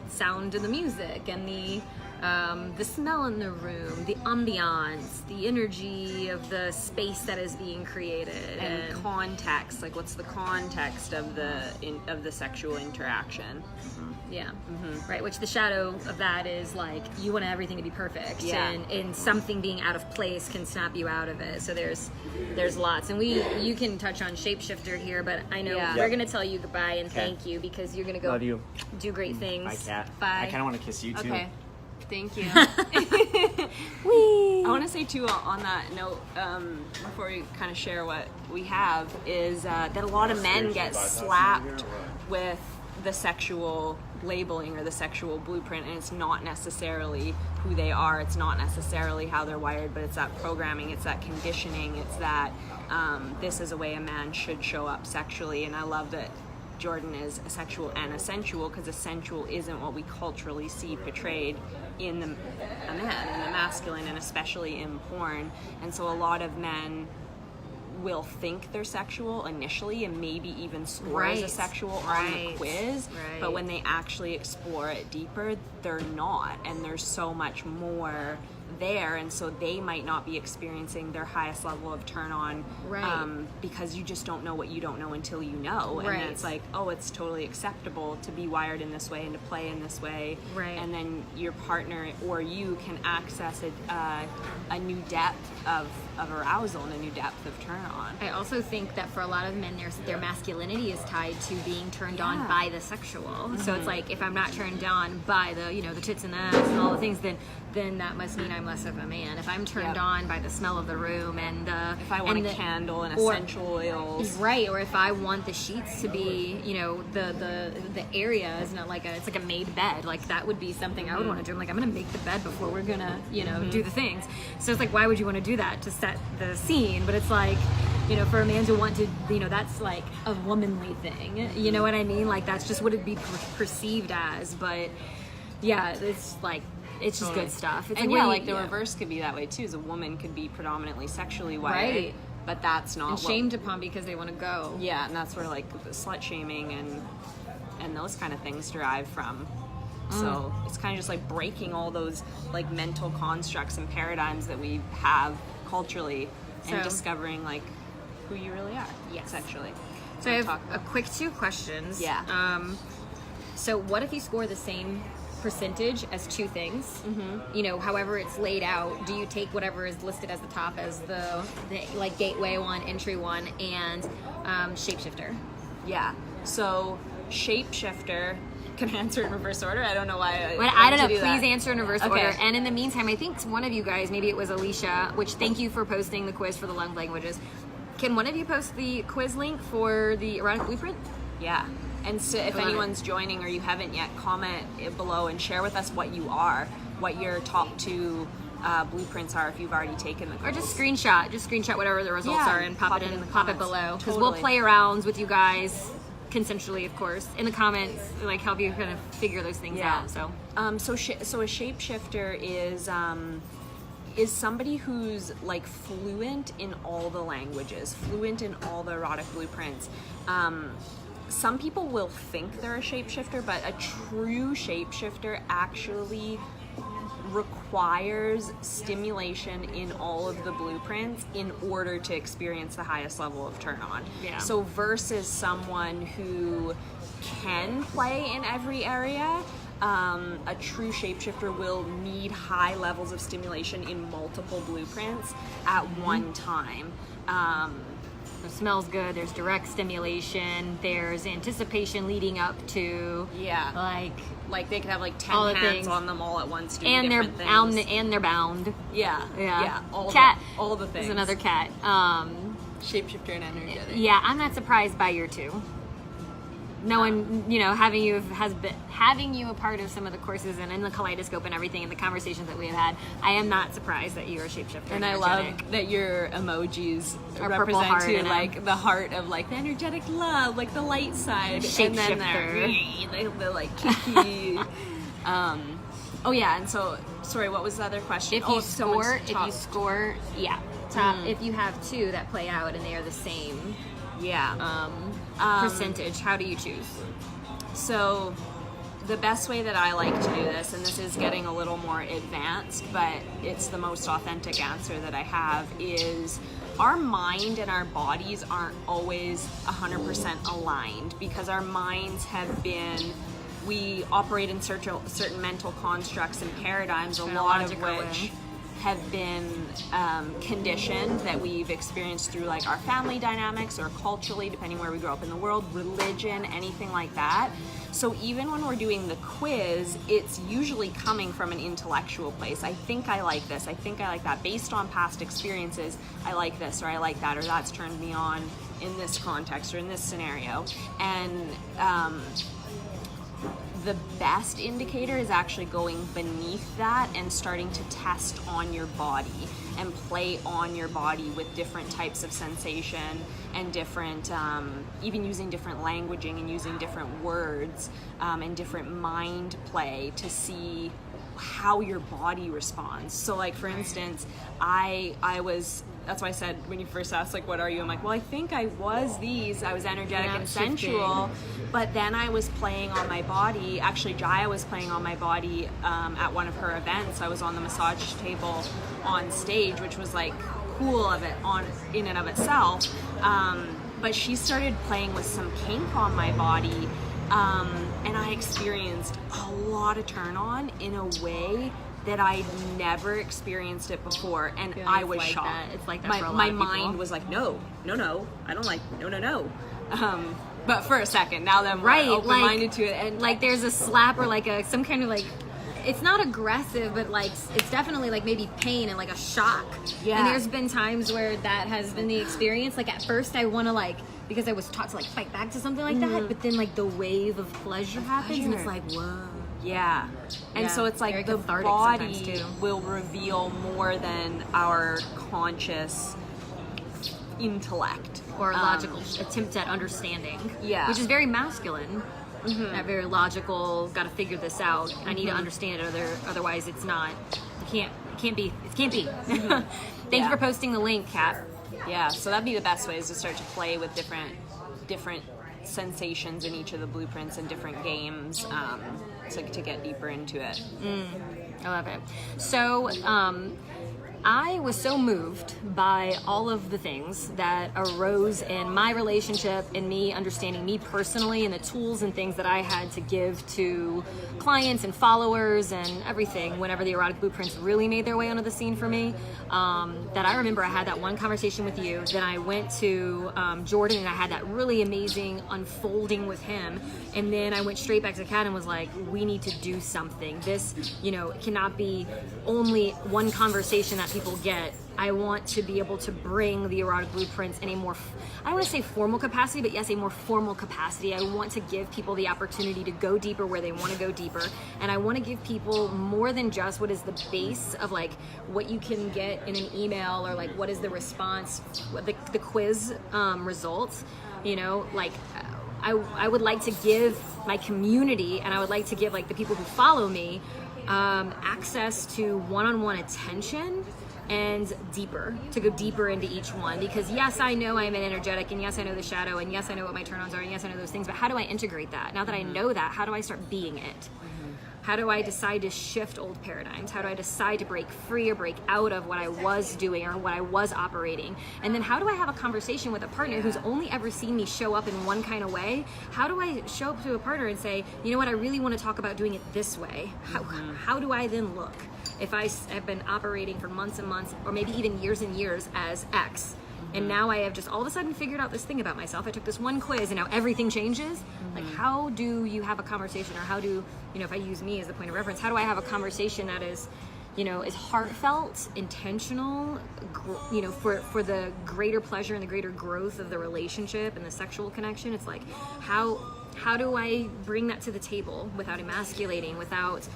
sound and the music and the smell in the room, the ambiance, the energy of the space that is being created,
And context, like what's the context of the sexual interaction?
yeah, right. Which the shadow of that is like you want everything to be perfect,
Yeah.
and something being out of place can snap you out of it. So there's lots, and you can touch on shapeshifter here, but I know
Yeah.
we're
Yep.
gonna tell you goodbye and
Okay.
thank you because you're gonna go
Love you.
do great things.
Bye, Kat.
Bye.
I kind of want to kiss you too.
Okay. Thank you.
Whee!
I want to say too on that note, before we kind of share what we have, is that a lot of men get slapped with the sexual labeling or the sexual blueprint, and it's not necessarily who they are. It's not necessarily how they're wired, but it's that programming, it's that conditioning, it's that this is a way a man should show up sexually. And I love that Jordan is a sexual and a sensual, because a sensual isn't what we culturally see portrayed in a man, in the masculine, and especially in porn. And so a lot of men will think they're sexual initially and maybe even score as a
Right.
sexual on
Right.
the quiz,
Right.
but when they actually explore it deeper, they're not, and there's so much more there, and so they might not be experiencing their highest level of turn on,
Right.
because you just don't know what you don't know until you know. And
Right.
it's like, oh, it's totally acceptable to be wired in this way and to play in this way,
Right.
and then your partner or you can access a new depth of arousal and a new depth of turn on.
I also think that for a lot of men, their masculinity is tied to being turned on
Yeah.
by the sexual. So it's like if I'm not turned on by the the tits and the ass and all the things, then that must mean I'm less of a man. If I'm turned
Yep.
on by the smell of the room and the
If I want
and
a
the-
candle and
or-
essential oils.
Right, or if I want the sheets to be, the area is not like it's like a made bed. Like that would be something I would want to do. I'm like, I'm gonna make the bed before we're gonna, do the things. So it's like, why would you want to do that to set the scene? But it's like, for a man to want to, that's like a womanly thing. You know what I mean? Like that's just what it'd be perceived as. But yeah, it's like it's just good stuff. It's
And
a
yeah,
way-
like the reverse could be that way too. As a woman could be predominantly sexually wired,
Right.
but that's not
and
what-
shamed upon because they want to go.
Yeah, and that's where like the slut shaming and those kind of things derive from. So it's kind of just like breaking all those like mental constructs and paradigms that we have culturally, and
So-
discovering like who you really are.
Yes.
Sexually.
So I have
Talk
a quick 2 questions.
Yeah.
So what if you score the same percentage as 2 things? Mm-hmm. However it's laid out, do you take whatever is listed as the top as the like gateway one, entry one, and shapeshifter?
Yeah. So shapeshifter can answer in reverse order. I don't know why.
But I don't know.
wanted to do
Please
that.
answer in reverse
Okay.
order. And in the meantime, I think one of you guys, maybe it was Alicia, which thank you for posting the quiz for the love languages. Can one of you post the quiz link for the erotic blueprint?
Yeah. And so if
Love it.
anyone's joining or you haven't yet, comment it below and share with us what you are. what your top 2 blueprints are if you've already taken the quiz.
Or just screenshot whatever the results
Yeah,
are and pop it
comments.
below. Because
Totally.
we'll play around with you guys consensually, of course, in the comments, like help you kind of figure those things
Yeah.
out. So
So a shapeshifter is somebody who's like fluent in all the languages, fluent in all the erotic blueprints. Some people will think they're a shapeshifter, but a true shapeshifter actually requires stimulation in all of the blueprints in order to experience the highest level of turn on.
Yeah.
So versus someone who can play in every area, a true shapeshifter will need high levels of stimulation in multiple blueprints at one time.
it smells good. There's direct stimulation. There's anticipation leading up to
Like they could have like 10
all the
hands
things.
on them all at once doing
and they're
different things.
and they're bound.
Yeah. All the things.
There's another cat.
Shapeshifter and energetic.
Yeah, I'm not surprised by your 2. No one, having you a part of some of the courses and in the kaleidoscope and everything and the conversations that we have had, I am not surprised that you're a shapeshifter.
And I
energetic.
love that your emojis
Our purple
represent
heart
too,
and
like the heart of like the energetic love, like the light side, and then they're like kiki. Oh yeah, and so sorry, what was the other question?
If you score, if you have 2 that play out and they are the same percentage, how do you choose?
So the best way that I like to do this, and this is getting a little more advanced, but it's the most authentic answer that I have, is our mind and our bodies aren't always 100% aligned because our minds we operate in certain mental constructs and paradigms, a lot of which have been conditioned, that we've experienced through like our family dynamics or culturally, depending where we grow up in the world, religion, anything like that. So even when we're doing the quiz, it's usually coming from an intellectual place. I think I like this, I think I like that. Based on past experiences, I like this or I like that, or that's turned me on in this context or in this scenario. And the best indicator is actually going beneath that and starting to test on your body and play on your body with different types of sensation and different, even using different languaging and using different words and different mind play to see how your body responds. So like for instance, that's why I said when you first asked like what are you, I'm like, well, I think I was these. I was energetic and sensual, but then I was playing on my body. Actually, Jaya was playing on my body at one of her events. I was on the massage table on stage, which was like cool in and of itself. But she started playing with some kink on my body, and I experienced a lot of turn on in a way that I'd never experienced it before, and I was shocked.
It's like that for a lot
my
of people.
mind was like, no, I don't like, no. But for a second, now that I'm open-minded to it, and
like there's a slap or like some kind of like, it's not aggressive, but like it's definitely like maybe pain and like a shock.
Yeah.
And there's been times where that has been the experience. Like at first I want to like, because I was taught to like fight back to something like that, but then like the wave of pleasure happens and it's like, whoa.
Yeah. And so it's like
very
the
cathartic
body
sometimes, too.
will reveal more than our conscious intellect.
Or logical attempt at understanding.
Yeah.
Which is very masculine. That very logical, got to figure this out. I need to understand it, otherwise it's not. It can't be. Thank you for posting the link, Kat.
Yeah, so that'd be the best way, is to start to play with different sensations in each of the blueprints and different games, to get deeper into it.
I love it. So, I was so moved by all of the things that arose in my relationship and me understanding me personally and the tools and things that I had to give to clients and followers and everything whenever the erotic blueprints really made their way onto the scene for me, that I remember I had that one conversation with you, then I went to Jordan and I had that really amazing unfolding with him, and then I went straight back to Kat and was like, we need to do something. This, cannot be only one conversation that that people get. I want to be able to bring the erotic blueprints in a more, I don't want to say formal capacity, but yes, a more formal capacity. I want to give people the opportunity to go deeper where they want to go deeper. And I want to give people more than just what is the base of like what you can get in an email, or like what is the response, the quiz results, you know, like I would like to give my community, and I would like to give like the people who follow me access to one-on-one attention and to go deeper into each one. Because yes, I know I'm an energetic, and yes, I know the shadow, and yes, I know what my turn-ons are, and yes, I know those things, but how do I integrate that? Now that I know that, how do I start being it? How do I decide to shift old paradigms? How do I decide to break free or break out of what I was doing or what I was operating? And then how do I have a conversation with a partner who's only ever seen me show up in one kind of way? How do I show up to a partner and say, you know what, I really want to talk about doing it this way? How do I then look? If I have been operating for months and months, or maybe even years and years as X, and now I have just all of a sudden figured out this thing about myself. I took this one quiz and now everything changes. Like, how do you have a conversation, or how do, you know, if I use me as the point of reference, how do I have a conversation that is, you know, is heartfelt, intentional, you know, for the greater pleasure and the greater growth of the relationship and the sexual connection? It's like, how do I bring that to the table without emasculating, without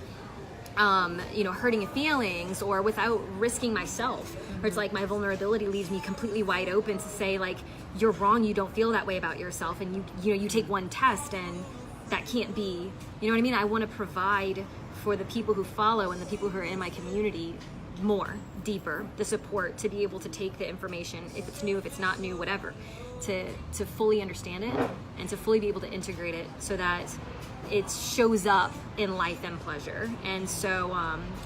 you know, hurting your feelings, or without risking myself? Or it's like my vulnerability leaves me completely wide open to say, like, you're wrong, you don't feel that way about yourself, and you know, you take one test and that can't be, you know what I mean? I want to provide for the people who follow and the people who are in my community more, deeper, the support to be able to take the information, if it's new, if it's not new, whatever, to fully understand it and to fully be able to integrate it so that it shows up in life and pleasure. And so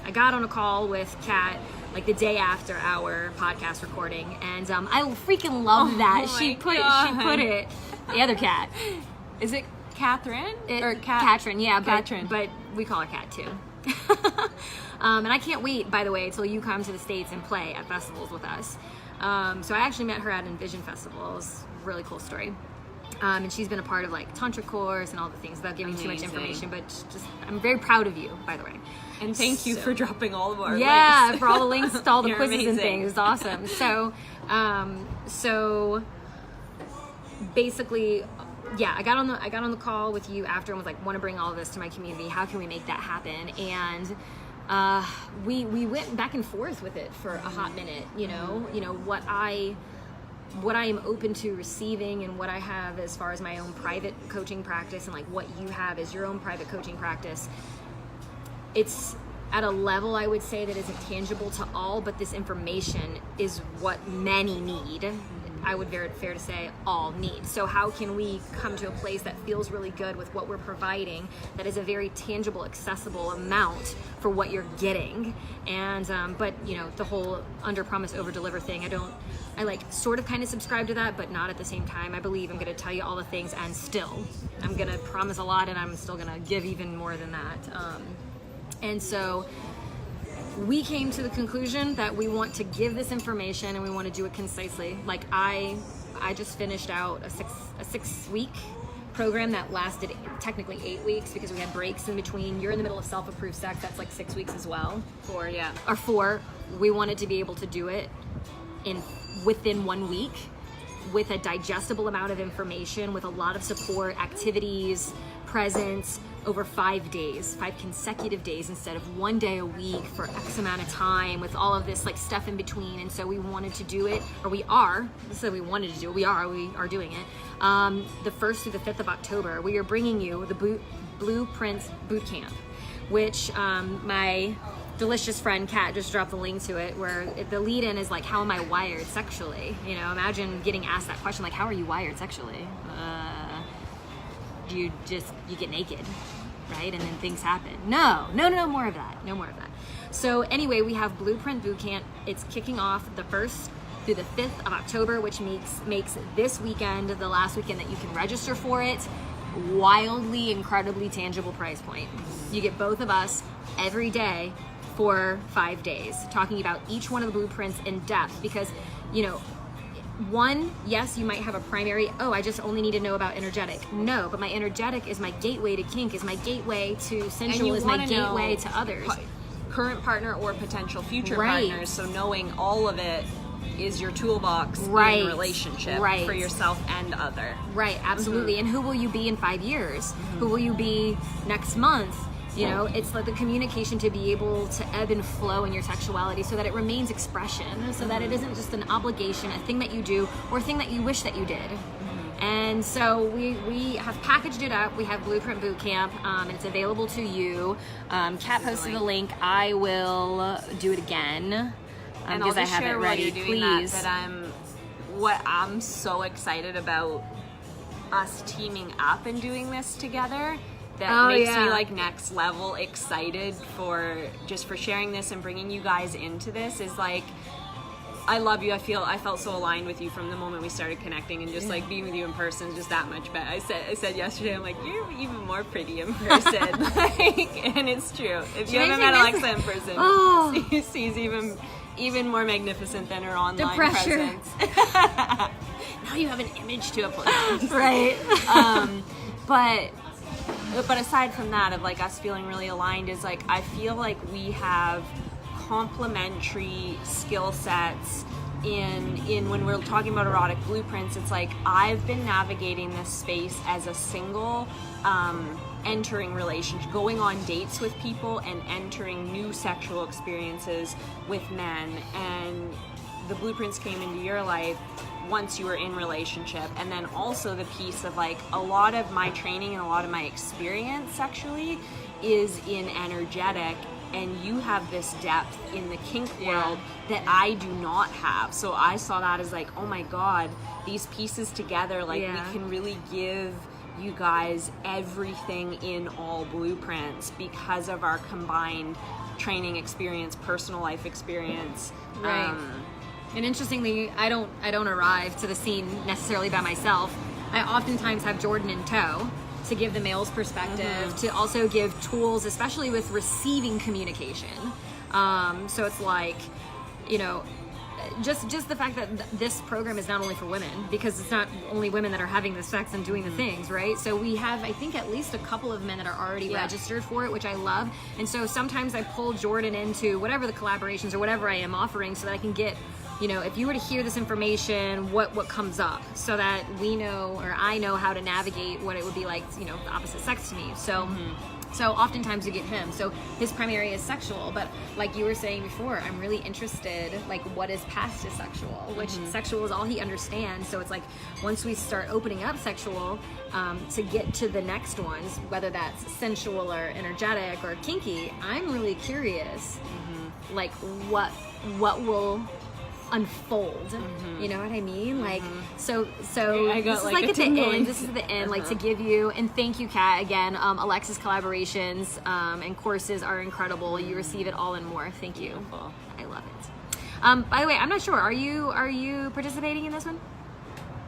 I got on a call with Kat like the day after our podcast recording, and I freaking love that. She put it, the other Kat.
Is it Catherine?
Katrin, yeah,
Katrin.
But we call her Kat too. And I can't wait, by the way, till you come to the States and play at festivals with us. So I actually met her at Envision Festival. It was a really cool story. And she's been a part of like Tantra course and all the things, without giving too much information, but just I'm very proud of you, by the way.
And thank you for dropping all of our
links.
links.
For all the links to all the
You're
quizzes
amazing.
and things. It's awesome. So basically, yeah, I got on the call with you after and was like, want to bring all of this to my community. How can we make that happen? And we went back and forth with it for a hot minute. You know what I am open to receiving, and what I have as far as my own private coaching practice, and like what you have as your own private coaching practice. It's at a level, I would say, that isn't tangible to all, but this information is what many need. I would very fair to say all need. So how can we come to a place that feels really good with what we're providing, that is a very tangible, accessible amount for what you're getting? And but you know, the whole under promise over deliver thing, I like sort of kind of subscribe to that, but not at the same time. I believe I'm going to tell you all the things, and still I'm going to promise a lot, and I'm still going to give even more than that. And so we came to the conclusion that we want to give this information, and we want to do it concisely. Like I just finished out a 6-week program that lasted technically 8 weeks, because we had breaks in between. You're in the middle of self-approved sex. That's like 6 weeks as well.
4, yeah.
Or 4. We wanted to be able to do it within 1 week, with a digestible amount of information, with a lot of support, activities, presence, over 5 days, 5 consecutive days, instead of 1 day a week for X amount of time, with all of this like stuff in between. And so we wanted to do it, or we are, we wanted to do it, we are doing it, the 1st through the 5th of October. We are bringing you the Blueprints Boot Camp, which my delicious friend Kat just dropped the link to it, where the lead-in is like, how am I wired sexually? You know, imagine getting asked that question, like, how are you wired sexually? You get naked, right? And then things happen. No, more of that. No more of that. So anyway, we have Blueprint Bootcamp. It's kicking off the 1st through the 5th of October, which makes this weekend the last weekend that you can register for it. Wildly, incredibly tangible price point. You get both of us every day for 5 days, talking about each one of the blueprints in depth, because, you know, one, yes, you might have a primary, I just only need to know about energetic. No, but my energetic is my gateway to kink, is my gateway to sensual, is my gateway to others.
current partner or potential future
Right.
partners. So knowing all of it is your toolbox
Right.
in relationship
Right.
for yourself and other.
Right, absolutely. And who will you be in 5 years? Who will you be next month? You know, it's like the communication to be able to ebb and flow in your sexuality so that it remains expression, so that it isn't just an obligation, a thing that you do, or a thing that you wish that you did. And so we have packaged it up. We have Blueprint Bootcamp, and it's available to you. Kat posted the link. I will do it again
And I'll
because I
just
have
share
it
while
ready.
you're doing
Please.
that what I'm so excited about us teaming up and doing this together. That
Oh,
makes
yeah.
me like next level excited for sharing this and bringing you guys into this is like, I love you. I felt so aligned with you from the moment we started connecting, and just like being with you in person is just that much better. I said yesterday, I'm like, you're even more pretty in person. Like, and it's true. If you
makes
haven't
me
met
miss
Alexa in person,
Oh.
she's even more magnificent than her online
pressure.
presence. Now you have an image to upload.
Right.
But aside from that, of like us feeling really aligned, is like I feel like we have complementary skill sets in when we're talking about erotic blueprints. It's like I've been navigating this space as a single, entering relationship, going on dates with people and entering new sexual experiences with men, and the blueprints came into your life once you were in relationship. And then also the piece of like a lot of my training and a lot of my experience sexually is in energetic, and you have this depth in the kink world that I do not have. So I saw that as like, oh my god, these pieces together, like
Yeah.
we can really give you guys everything in all blueprints because of our combined training experience, personal life experience.
Right. And interestingly, I don't arrive to the scene necessarily by myself. I oftentimes have Jordan in tow to give the male's perspective, to also give tools, especially with receiving communication. So it's like, you know, just the fact that this program is not only for women, because it's not only women that are having the sex and doing the things, right? So we have, I think, at least a couple of men that are already registered for it, which I love. And so sometimes I pull Jordan into whatever the collaborations or whatever I am offering so that I can get, you know, if you were to hear this information, what comes up, so that we know, or I know how to navigate what it would be like, you know, the opposite sex to me. So So oftentimes you get him. So his primary is sexual, but like you were saying before, I'm really interested, like what is past is sexual, which sexual is all he understands. So it's like once we start opening up sexual to get to the next ones, whether that's sensual or energetic or kinky, I'm really curious, like what will unfold. You know what I mean? Like so
I got
this
like
is like
a
at the
tingling.
end. This is the end, like to give you, and thank you, Kat, again. Alexa's collaborations and courses are incredible. You receive it all and more. Thank you. I love it. By the way, I'm not sure. Are you participating in this one?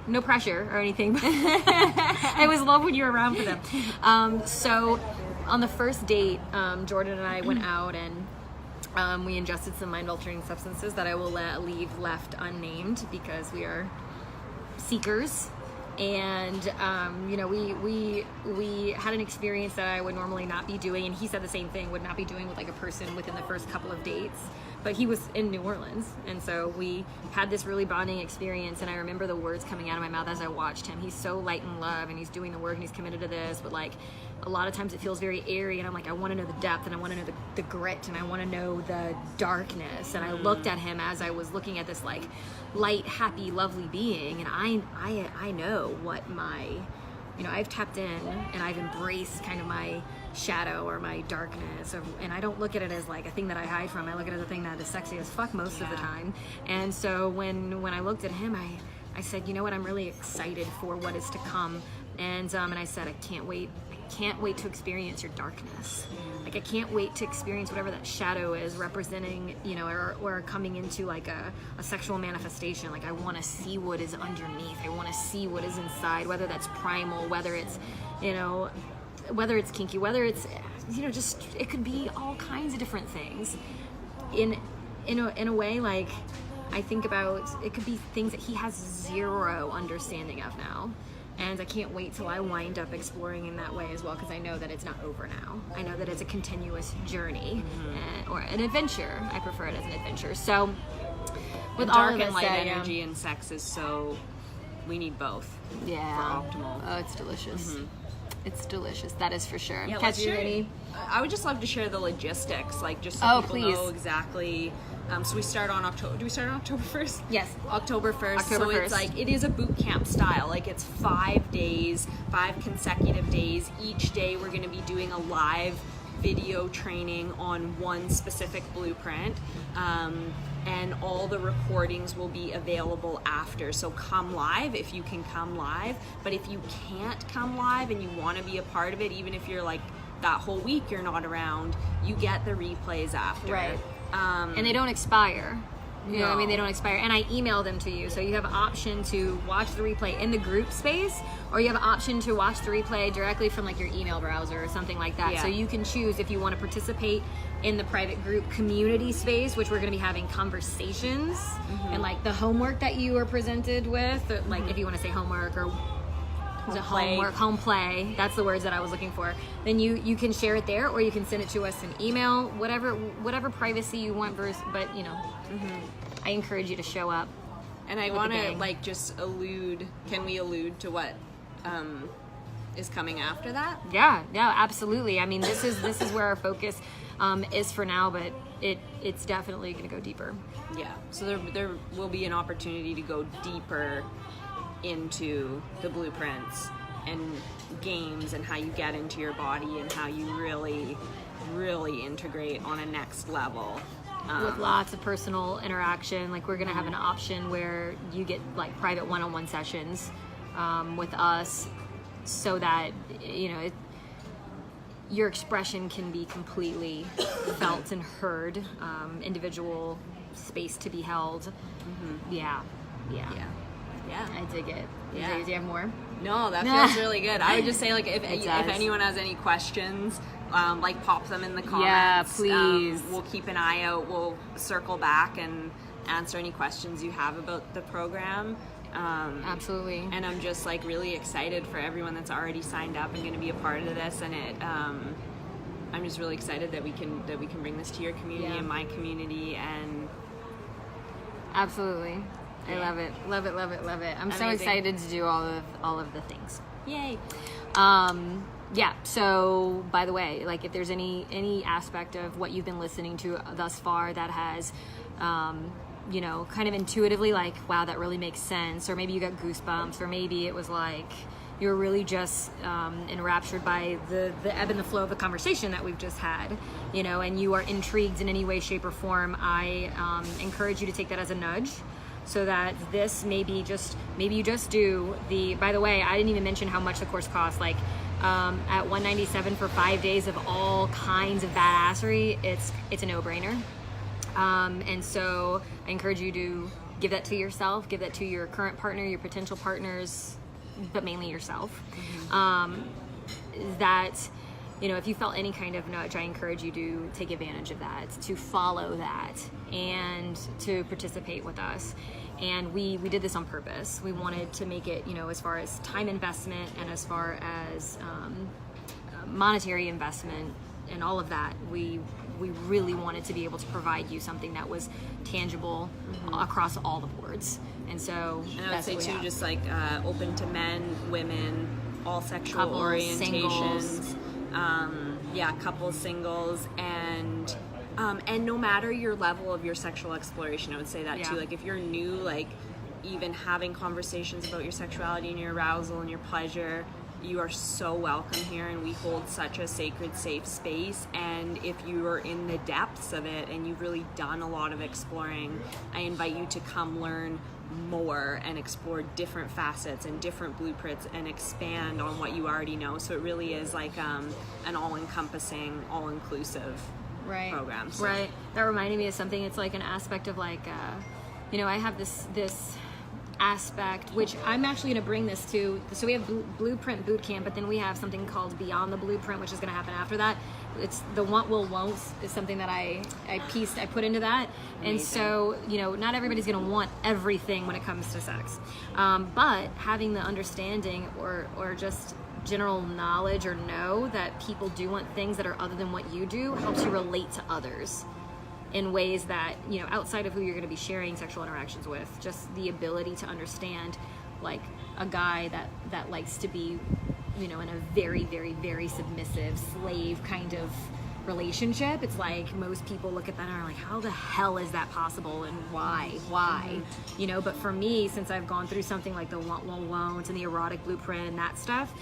No pressure or anything. I always love when you're around for them. So on the first date, Jordan and I went out and we ingested some mind-altering substances that I will leave left unnamed because we are seekers. And you know, we had an experience that I would normally not be doing, and he said the same thing, would not be doing with like a person within the first couple of dates. But he was in New Orleans, and so we had this really bonding experience. And I remember the words coming out of my mouth as I watched him. He's so light in love, and he's doing the work, and he's committed to this. But like a lot of times, it feels very airy, and I'm like, I want to know the depth, and I want to know the grit, and I want to know the darkness. And I looked at him as I was looking at this like light, happy, lovely being, and I know what my, you know, I've tapped in and I've embraced kind of my shadow or my darkness, and I don't look at it as like a thing that I hide from. I look at it as a thing that is sexy as fuck most of the time. And so when I looked at him, I said, you know what, I'm really excited for what is to come. And I said, I can't wait to experience your darkness. Like I can't wait to experience whatever that shadow is representing, you know, or coming into like a sexual manifestation. Like I want to see what is underneath. I want to see what is inside, whether that's primal, whether it's, you know, whether it's kinky, whether it's, you know, just, it could be all kinds of different things. In a way, like I think about, it could be things that he has zero understanding of now. And I can't wait till I wind up exploring in that way as well, because I know that it's not over now. I know that it's a continuous journey, or an adventure. I prefer it as an adventure. So, with all
dark
of
and
that
light
said,
energy and sex is so, we need both.
yeah,
for optimal.
Oh, it's delicious. It's delicious. That is for sure.
Yeah,
Kat,
let's
do you have
share.
any?
I would just love to share the logistics, like just so
Oh,
people
please.
know exactly. So we start on October. Do we start on October 1st?
Yes.
October 1st.
October
So it's
1st.
like, it is a boot camp style. Like, it's 5 days, 5 consecutive days. Each day we're going to be doing a live video training on one specific blueprint. And all the recordings will be available after. So come live if you can come live. But if you can't come live and you want to be a part of it, even if you're like that whole week you're not around, you get the replays after.
Right. And they don't expire. You know what I mean?
No.
They don't expire. And I email them to you. So you have an option to watch the replay in the group space, or you have an option to watch the replay directly from like your email browser or something like that.
Yeah.
So you can choose if you want to participate in the private group community space, which we're going to be having conversations and like the homework that you are presented with, or, like if you want to say homework or home play, that's the words that I was looking for, then you can share it there, or you can send it to us in email, whatever privacy you want, but you know, I encourage you to show up.
And I
with
want
the
to
gang.
like just allude. Can we allude to what is coming after that?
Yeah, absolutely. I mean, this is where our focus is for now, but it's definitely going to go deeper.
Yeah. So there will be an opportunity to go deeper into the blueprints and games and how you get into your body and how you really, really integrate on a next level.
With lots of personal interaction. Like, we're going to have an option where you get like private one-on-one sessions with us, so that, you know, your expression can be completely felt and heard, individual space to be held. Yeah. I dig it.
Yeah.
Do you have more?
No, that feels really good. I would just say, like, if
does.
anyone has any questions, like, pop them in the comments.
Yeah, please.
We'll keep an eye out. We'll circle back and answer any questions you have about the program.
Absolutely.
And I'm just like really excited for everyone that's already signed up and going to be a part of this. And I'm just really excited that we can bring this to your community and my community. And
Absolutely. I love it. I'm so
Amazing.
excited to do all of the things.
yay!
Yeah, so by the way, like, if there's any aspect of what you've been listening to thus far that has you know, kind of intuitively like, wow, that really makes sense, or maybe you got goosebumps, or maybe it was like you were really just enraptured by the ebb and the flow of the conversation that we've just had, you know, and you are intrigued in any way, shape, or form, I encourage you to take that as a nudge, so that this maybe you just do the, by the way, I didn't even mention how much the course costs, like at $197 for 5 days of all kinds of badassery, it's a no-brainer. And so I encourage you to give that to yourself, give that to your current partner, your potential partners, but mainly yourself. That, you know, if you felt any kind of nudge, I encourage you to take advantage of that, to follow that, and to participate with us. And we did this on purpose. We wanted to make it, you know, as far as time investment and as far as monetary investment and all of that, we really wanted to be able to provide you something that was tangible across all the boards. And so
And I would
that's
say
what we
too,
have.
just like open to men, women, all sexual
Couples,
orientations.
singles.
Couples, singles, and no matter your level of your sexual exploration, I would say that too.
Yeah.
Like, if you're new, like even having conversations about your sexuality and your arousal and your pleasure, you are so welcome here, and we hold such a sacred, safe space. And if you are in the depths of it and you've really done a lot of exploring, I invite you to come learn more and explore different facets and different blueprints and expand on what you already know. So it really is like an all-encompassing, all-inclusive program. So.
Right. That reminded me of something. It's like an aspect of like, you know, I have this aspect, which I'm actually going to bring this to. So we have Blueprint Boot Camp, but then we have something called Beyond the Blueprint, which is going to happen after that. It's the want, will, won'ts is something that I put into that.
Amazing.
And so, not everybody's going to want everything when it comes to sex. But having the understanding or just general knowledge or know that people do want things that are other than what you do helps you relate to others in ways that, outside of who you're going to be sharing sexual interactions with. Just the ability to understand, like, a guy that likes to be, in a very, very, very submissive slave kind of relationship. It's like most people look at that and are like, how the hell is that possible, and why but for me, since I've gone through something like the want, won't, and the erotic blueprint and that stuff,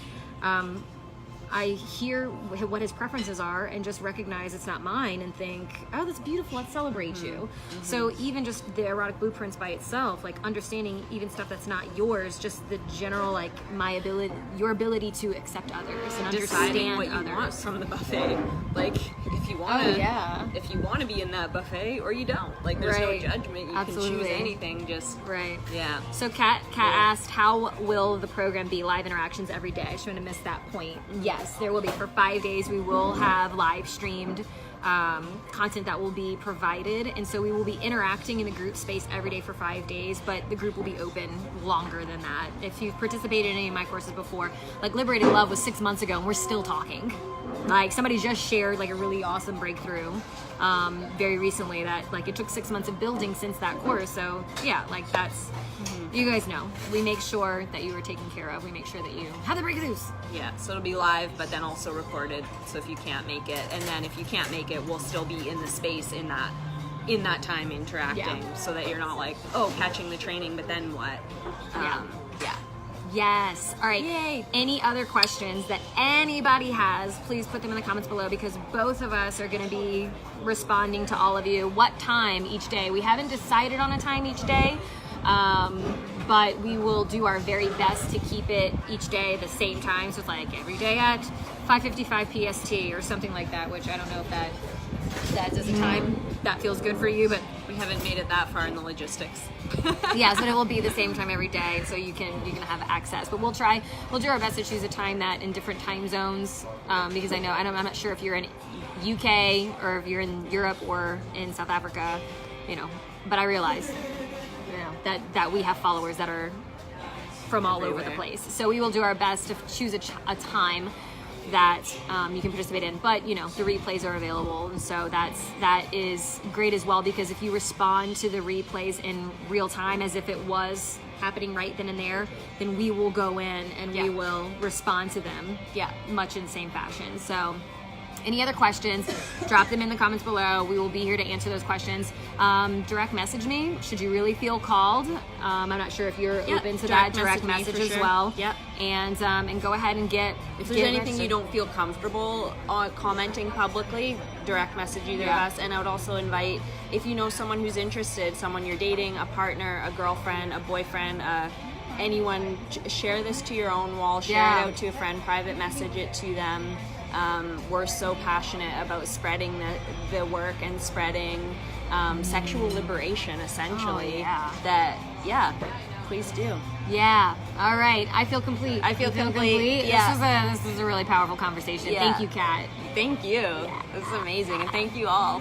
I hear what his preferences are and just recognize it's not mine and think, oh, that's beautiful, let's celebrate you. So even just the erotic blueprints by itself, like understanding even stuff that's not yours, just the general, like, your ability to accept others and
Deciding
understand
what you
others.
want from the buffet. Like, if you want to, if you want to be in that buffet or you don't. Like, there's
Right.
no judgment. You can
Absolutely.
choose anything. Just
Right.
yeah.
So Kat asked, how will the program be? Live interactions every day. I shouldn't have missed that point. Yes, there will be. For 5 days, we will have live streamed content that will be provided, and so we will be interacting in the group space every day for 5 days, but the group will be open longer than that. If you've participated in any of my courses before, like Liberated Love was 6 months ago and we're still talking. Like, somebody just shared like a really awesome breakthrough very recently that, like, it took 6 months of building since that course. So yeah, like, that's you guys know, we make sure that you are taken care of. We make sure that you have the breakthroughs.
Yeah, so it'll be live, but then also recorded. So if you can't make it, and then if you can't make it, we'll still be in the space in that time interacting, so that you're not like, oh, catching the training, but then what?
Yeah.
Yeah.
Yes. All right.
Yay.
Any other questions that anybody has, please put them in the comments below, because both of us are going to be responding to all of you. What time each day? We haven't decided on a time each day, but we will do our very best to keep it each day the same time. So it's like every day at 5:55 PST or something like that, which I don't know if that is a time that feels good for you, but
We haven't made it that far in the logistics.
yes, but it will be the same time every day, so you can have access. But we'll do our best to choose a time that in different time zones, because I'm not sure if you're in UK or if you're in Europe or in South Africa, but I realize that we have followers that are from all over the
Everywhere.
place. So we will do our best to choose a time that you can participate in, but the replays are available, and so that is great as well, because if you respond to the replays in real time as if it was happening right then and there, then we will go in and we will respond to them much in the same fashion. So any other questions, drop them in the comments below. We will be here to answer those questions. Direct message me should you really feel called. I'm not sure if you're open to that. Direct message
me
as
for sure.
well.
Yep.
And go ahead and get.
If there's anything you don't feel comfortable commenting publicly, direct message either of us. And I would also invite, if you know someone who's interested, someone you're dating, a partner, a girlfriend, a boyfriend, anyone, share this to your own wall, share it out to a friend, private message it to them. We're so passionate about spreading the work and spreading sexual liberation, essentially. Please do.
Yeah. All right. I feel complete.
I feel complete. Yeah.
This is a really powerful conversation.
Yeah.
Thank you, Kat.
Thank you. This is amazing, and thank you all.